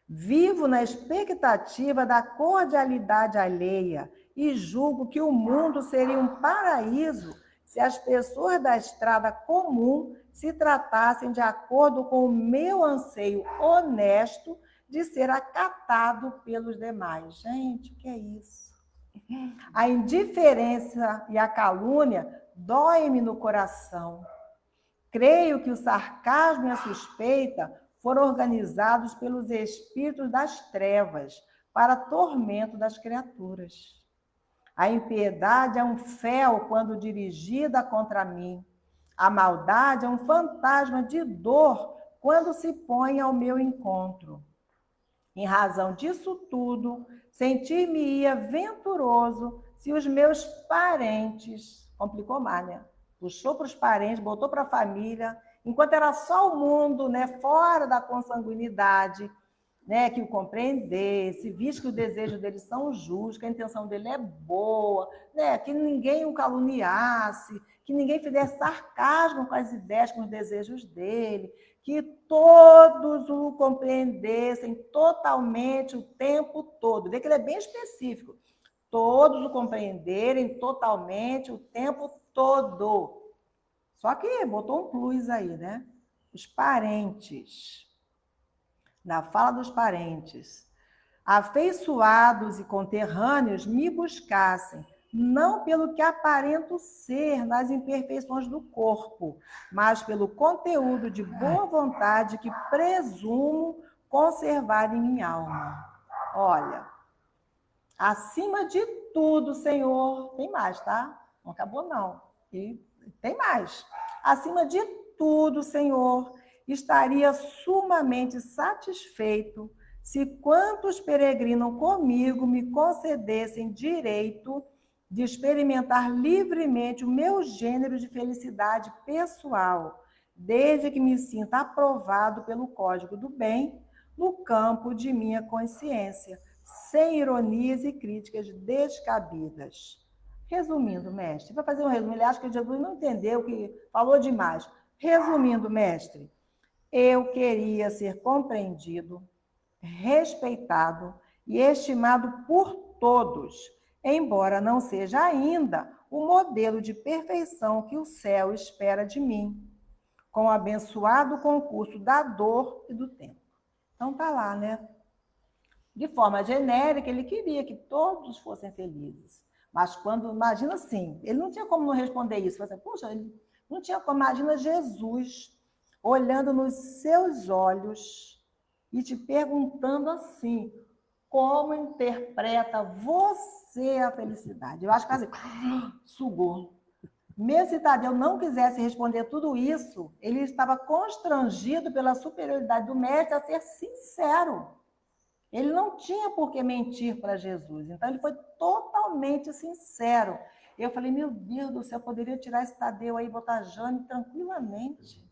Vivo na expectativa da cordialidade alheia e julgo que o mundo seria um paraíso se as pessoas da estrada comum se tratassem de acordo com o meu anseio honesto de ser acatado pelos demais. Gente, o que é isso? A indiferença e a calúnia doem-me no coração. Creio que o sarcasmo e a suspeita foram organizados pelos espíritos das trevas para tormento das criaturas. A impiedade é um fel quando dirigida contra mim. A maldade é um fantasma de dor quando se põe ao meu encontro. Em razão disso tudo, sentir-me-ia venturoso se os meus parentes, complicou mais, né? Puxou para os parentes, botou para a família, enquanto era só o mundo, né, fora da consanguinidade, né, que o compreendesse, visto que o desejo deles são justos, que a intenção dele é boa, né, que ninguém o caluniasse, que ninguém fizesse sarcasmo com as ideias, com os desejos dele, que todos o compreendessem totalmente o tempo todo. Vê que ele é bem específico. Todos o compreenderem totalmente o tempo todo. Só que botou um plus aí, né? Os parentes. Na fala dos parentes. Afeiçoados e conterrâneos me buscassem, não pelo que aparento ser nas imperfeições do corpo, mas pelo conteúdo de boa vontade que presumo conservar em minha alma. Olha, acima de tudo, Senhor, tem mais, tá? Não acabou, não. E tem mais. Acima de tudo, Senhor, estaria sumamente satisfeito se quantos peregrinam comigo me concedessem direito de experimentar livremente o meu gênero de felicidade pessoal, desde que me sinta aprovado pelo código do bem no campo de minha consciência, sem ironias e críticas descabidas. Resumindo, mestre, vai fazer um resumo. Ele acha que Jesus não entendeu, que falou demais. Resumindo, mestre, eu queria ser compreendido, respeitado e estimado por todos, embora não seja ainda o modelo de perfeição que o céu espera de mim, com o abençoado concurso da dor e do tempo. Então tá lá, né? De forma genérica, ele queria que todos fossem felizes. Mas quando, imagina assim, ele não tinha como não responder isso. Assim, puxa, ele não tinha como, imagina Jesus olhando nos seus olhos e te perguntando assim, como interpreta você a felicidade? Eu acho que assim, sugou. Mesmo se Tadeu não quisesse responder tudo isso, ele estava constrangido pela superioridade do mestre a ser sincero. Ele não tinha por que mentir para Jesus, então ele foi totalmente sincero. Eu falei, meu Deus do céu, eu poderia tirar esse Tadeu aí e botar Jane tranquilamente.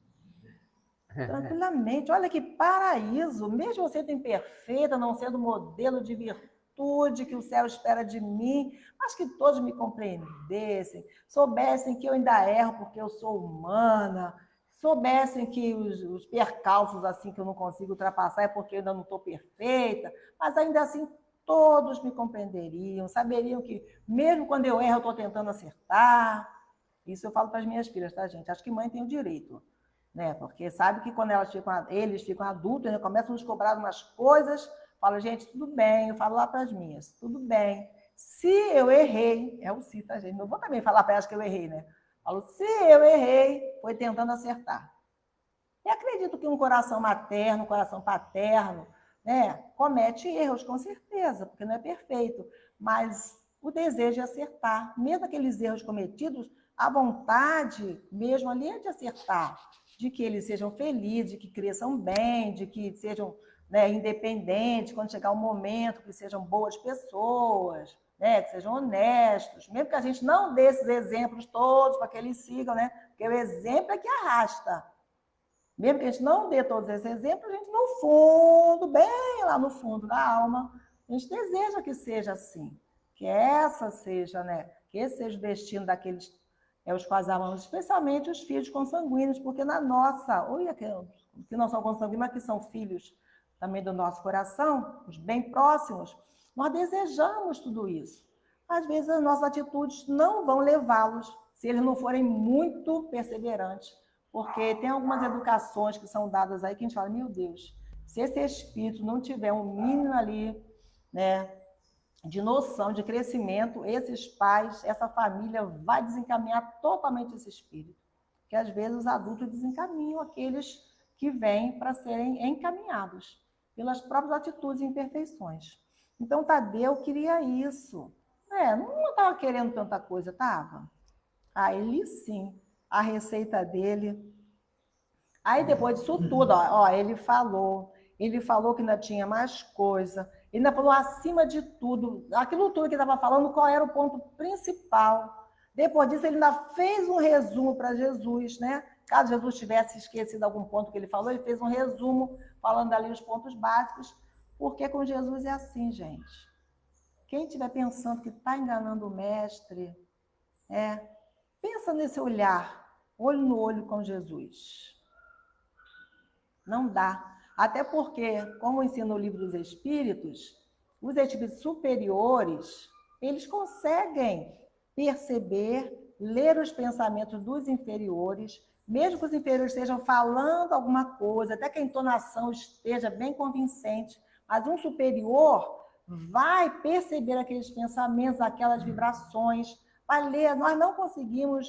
Tranquilamente. Olha que paraíso, mesmo sendo imperfeita, não sendo modelo de virtude que o céu espera de mim, mas que todos me compreendessem, soubessem que eu ainda erro porque eu sou humana, soubessem que os percalços assim que eu não consigo ultrapassar é porque eu ainda não estou perfeita, mas ainda assim todos me compreenderiam, saberiam que mesmo quando eu erro eu estou tentando acertar. Isso eu falo para as minhas filhas, tá, gente? Acho que mãe tem o direito, né? Porque sabe que quando eles ficam adultos, né, começam a nos cobrar umas coisas, falo, gente, tudo bem, eu falo lá para as minhas, tudo bem. Se eu errei, é o se, tá, gente? Não vou também falar para elas que eu errei, né? Falo, se eu errei, foi tentando acertar. E acredito que um coração materno, um coração paterno, né, comete erros, com certeza, porque não é perfeito. Mas o desejo é acertar. Mesmo aqueles erros cometidos, a vontade mesmo ali é de acertar, de que eles sejam felizes, de que cresçam bem, de que sejam, né, independentes, quando chegar o momento, que sejam boas pessoas, né, que sejam honestos, mesmo que a gente não dê esses exemplos todos para que eles sigam, né, porque o exemplo é que arrasta. Mesmo que a gente não dê todos esses exemplos, a gente no fundo, bem lá no fundo da alma, a gente deseja que seja assim, que essa seja, né, que esse seja o destino daqueles os quais amamos, especialmente os filhos consanguíneos, porque na nossa, que não são consanguíneos, mas que são filhos também do nosso coração, os bem próximos, nós desejamos tudo isso. Às vezes as nossas atitudes não vão levá-los, se eles não forem muito perseverantes, porque tem algumas educações que são dadas aí que a gente fala, meu Deus, se esse espírito não tiver um mínimo ali, né, de noção, de crescimento, esses pais, essa família vai desencaminhar totalmente esse espírito. Porque às vezes os adultos desencaminham aqueles que vêm para serem encaminhados pelas próprias atitudes e imperfeições. Então Tadeu queria isso. Não estava querendo tanta coisa, estava? Ele sim, a receita dele. Aí depois disso tudo, ele falou que ainda tinha mais coisa, ele ainda falou acima de tudo, aquilo tudo que ele estava falando, qual era o ponto principal. Depois disso, ele ainda fez um resumo para Jesus, né? Caso Jesus tivesse esquecido algum ponto que ele falou, ele fez um resumo, falando ali os pontos básicos, porque com Jesus é assim, gente. Quem estiver pensando que está enganando o mestre, pensa nesse olhar, olho no olho com Jesus. Não dá. Até porque, como ensina o Livro dos Espíritos, os espíritos superiores, eles conseguem perceber, ler os pensamentos dos inferiores, mesmo que os inferiores estejam falando alguma coisa, até que a entonação esteja bem convincente, mas um superior vai perceber aqueles pensamentos, aquelas vibrações, vai ler. Nós não conseguimos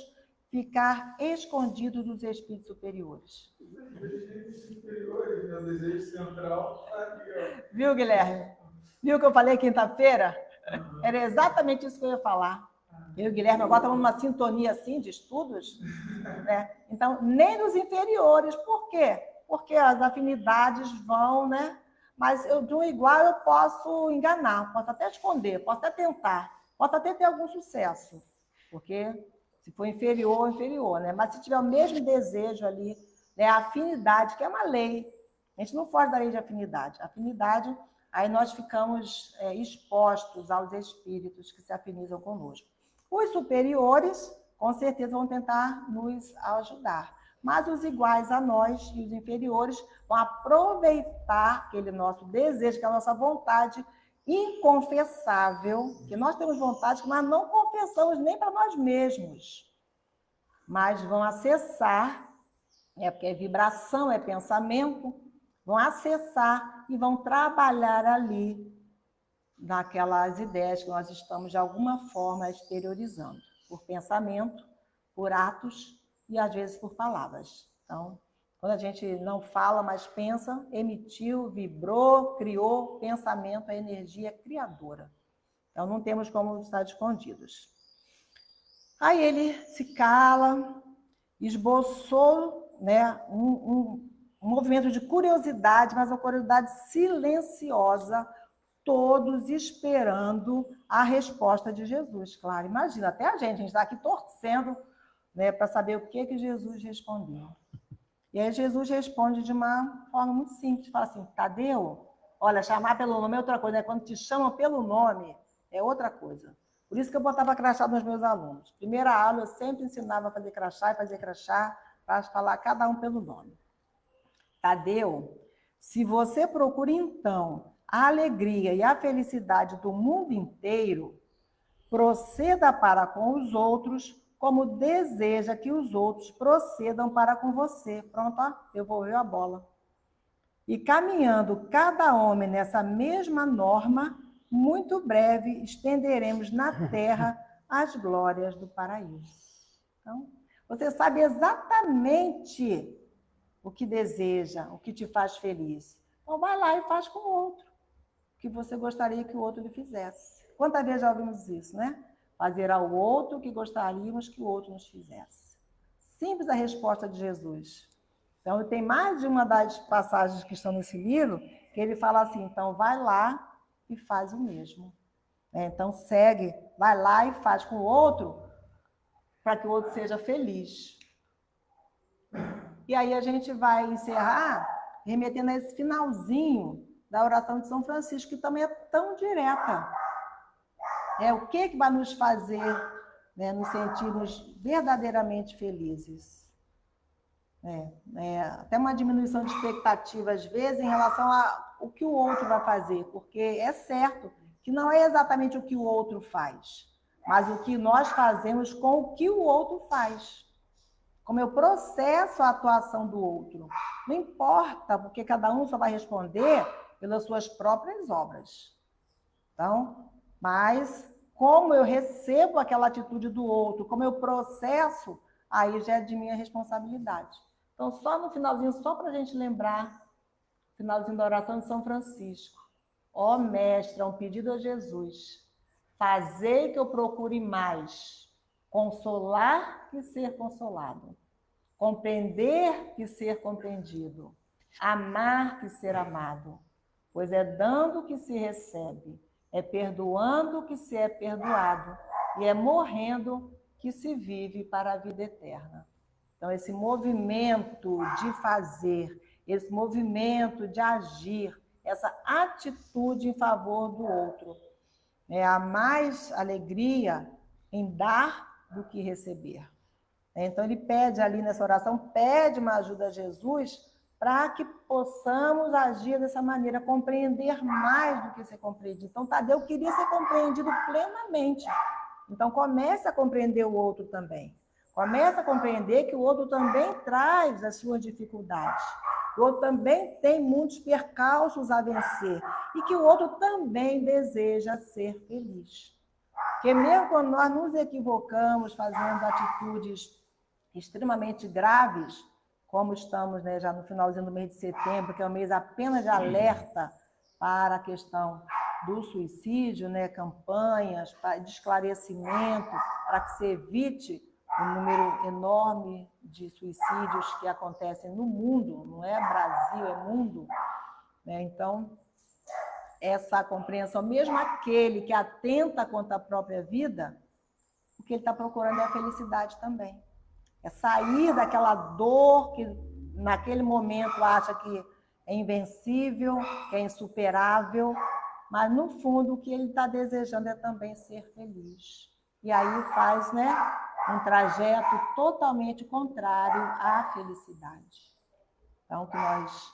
ficar escondidos dos espíritos superiores. Meu desejo central. Viu, Guilherme? Viu que eu falei quinta-feira? Era exatamente isso que eu ia falar. Eu e o Guilherme agora estamos numa sintonia assim de estudos, né? Então, nem nos inferiores. Por quê? Porque as afinidades vão, né? Mas de um igual eu posso enganar, posso até esconder, posso até tentar, posso até ter algum sucesso, porque se for inferior, inferior, né? Mas se tiver o mesmo desejo ali, né, a afinidade, que é uma lei, a gente não foge da lei de afinidade. Afinidade, aí nós ficamos expostos aos espíritos que se afinizam conosco. Os superiores, com certeza, vão tentar nos ajudar. Mas os iguais a nós e os inferiores vão aproveitar aquele nosso desejo, aquela nossa vontade inconfessável, que nós temos vontade que nós não confessamos nem para nós mesmos, mas vão acessar, porque é vibração, é pensamento, vão acessar e vão trabalhar ali naquelas ideias que nós estamos, de alguma forma, exteriorizando, por pensamento, por atos e, às vezes, por palavras. Então, quando a gente não fala, mas pensa, emitiu, vibrou, criou, pensamento, a energia criadora. Então, não temos como estar escondidos. Aí ele se cala, esboçou, né, um movimento de curiosidade, mas uma curiosidade silenciosa, todos esperando a resposta de Jesus. Claro, imagina, até a gente está aqui torcendo, né, para saber o que Jesus respondeu. E aí Jesus responde de uma forma muito simples, fala assim: Tadeu, olha, chamar pelo nome é outra coisa, né? Quando te chamam pelo nome é outra coisa. Por isso que eu botava crachá nos meus alunos. Primeira aula eu sempre ensinava a fazer crachá para falar cada um pelo nome. Tadeu, se você procura então a alegria e a felicidade do mundo inteiro, proceda para com os outros como deseja que os outros procedam para com você. Pronto, ó, devolveu a bola. E caminhando cada homem nessa mesma norma, muito breve estenderemos na terra as glórias do paraíso. Então, você sabe exatamente o que deseja, o que te faz feliz. Então, vai lá e faz com o outro o que você gostaria que o outro lhe fizesse. Quantas vezes já ouvimos isso, né? Fazer ao outro o que gostaríamos que o outro nos fizesse. Simples a resposta de Jesus. Então, tem mais de uma das passagens que estão nesse livro que ele fala assim: então, vai lá e faz o mesmo. Então, segue, vai lá e faz com o outro para que o outro seja feliz. E aí a gente vai encerrar remetendo a esse finalzinho da oração de São Francisco, que também é tão direta. O que vai nos fazer, né, nos sentirmos verdadeiramente felizes? Até uma diminuição de expectativa, às vezes, em relação ao que o outro vai fazer, porque é certo que não é exatamente o que o outro faz, mas o que nós fazemos com o que o outro faz. Como eu processo a atuação do outro. Não importa, porque cada um só vai responder pelas suas próprias obras. Então, mas como eu recebo aquela atitude do outro, como eu processo, aí já é de minha responsabilidade. Então, só no finalzinho, só para a gente lembrar, finalzinho da oração de São Francisco. Ó Mestre, é um pedido a Jesus. Fazei que eu procure mais consolar que ser consolado. Compreender que ser compreendido. Amar que ser amado. Pois é dando que se recebe. É perdoando que se é perdoado. E é morrendo que se vive para a vida eterna. Então, esse movimento de fazer, esse movimento de agir, essa atitude em favor do outro. Há mais alegria em dar do que receber. Então, ele pede ali nessa oração, pede uma ajuda a Jesus para que possamos agir dessa maneira, compreender mais do que ser compreendido. Então, Tadeu queria ser compreendido plenamente. Então, comece a compreender o outro também. Comece a compreender que o outro também traz as suas dificuldades. O outro também tem muitos percalços a vencer. E que o outro também deseja ser feliz. Porque mesmo quando nós nos equivocamos, fazendo atitudes extremamente graves, como estamos, né, já no finalzinho do mês de setembro, que é um mês apenas de alerta para a questão do suicídio, né, campanhas de esclarecimento, para que se evite o número enorme de suicídios que acontecem no mundo, não é Brasil, é mundo. Então, essa compreensão, mesmo aquele que atenta contra a própria vida, o que ele está procurando é a felicidade também. É sair daquela dor que naquele momento acha que é invencível, que é insuperável, mas no fundo o que ele está desejando é também ser feliz. E aí faz, né, um trajeto totalmente contrário à felicidade. Então, que nós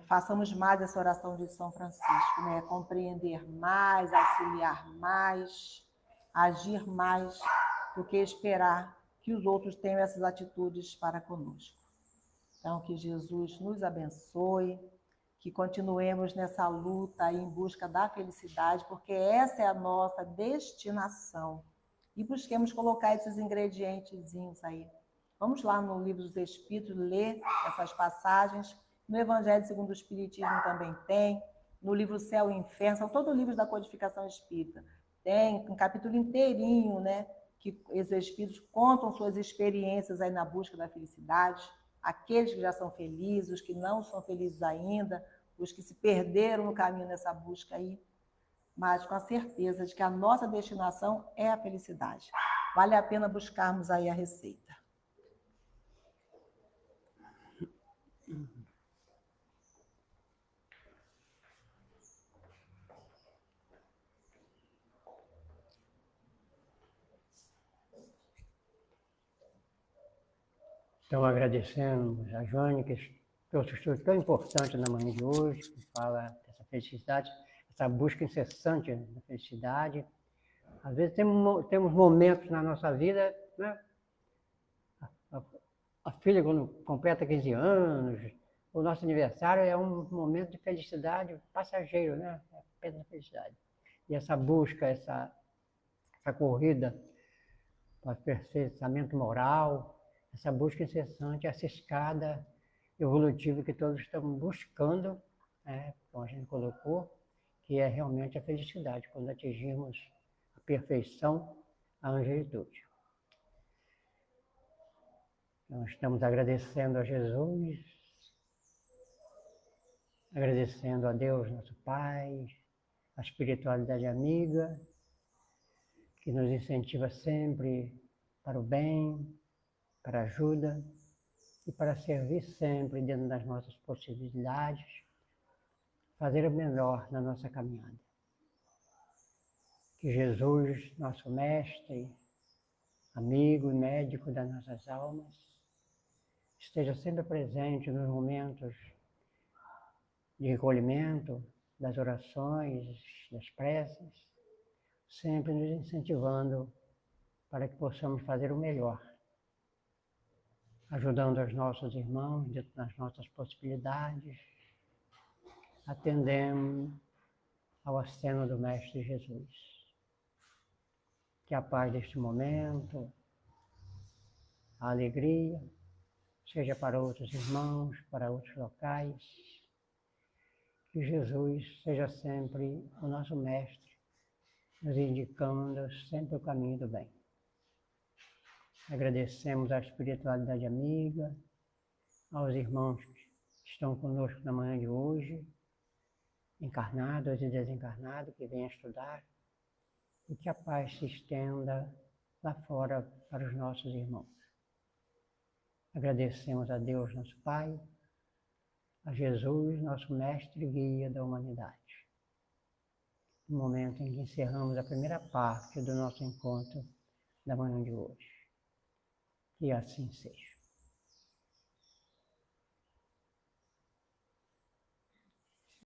façamos mais essa oração de São Francisco, né? Compreender mais, auxiliar mais, agir mais do que esperar que os outros tenham essas atitudes para conosco. Então, que Jesus nos abençoe, que continuemos nessa luta aí em busca da felicidade, porque essa é a nossa destinação. E busquemos colocar esses ingredientezinhos aí. Vamos lá no Livro dos Espíritos, ler essas passagens. No Evangelho segundo o Espiritismo também tem. No livro Céu e Inferno, são todos livros da codificação espírita. Tem um capítulo inteirinho, né? Que os espíritos contam suas experiências aí na busca da felicidade. Aqueles que já são felizes, os que não são felizes ainda, os que se perderam no caminho nessa busca aí, mas com a certeza de que a nossa destinação é a felicidade. Vale a pena buscarmos aí a receita. Então, agradecemos a Joane, que trouxe um estudo tão importante na manhã de hoje, que fala dessa felicidade, essa busca incessante da felicidade. Às vezes temos momentos na nossa vida, né? A filha, quando completa 15 anos, o nosso aniversário é um momento de felicidade passageiro, né? É apenas felicidade. E essa busca, essa corrida para o aperfeiçoamento moral, essa busca incessante, essa escada evolutiva que todos estamos buscando, né, como a gente colocou, que é realmente a felicidade, quando atingirmos a perfeição, a angelitude. Nós estamos agradecendo a Jesus, agradecendo a Deus, nosso Pai, a espiritualidade amiga, que nos incentiva sempre para o bem, para a ajuda e para servir sempre dentro das nossas possibilidades, fazer o melhor na nossa caminhada. Que Jesus, nosso mestre, amigo e médico das nossas almas, esteja sempre presente nos momentos de recolhimento, das orações, das preces, sempre nos incentivando para que possamos fazer o melhor, ajudando os nossos irmãos dentro das nossas possibilidades, atendendo ao aceno do Mestre Jesus. Que a paz deste momento, a alegria, seja para outros irmãos, para outros locais. Que Jesus seja sempre o nosso Mestre, nos indicando sempre o caminho do bem. Agradecemos à espiritualidade amiga, aos irmãos que estão conosco na manhã de hoje, encarnados e desencarnados, que vêm estudar, e que a paz se estenda lá fora para os nossos irmãos. Agradecemos a Deus, nosso Pai, a Jesus, nosso mestre e guia da humanidade. No momento em que encerramos a primeira parte do nosso encontro da manhã de hoje. Que assim seja.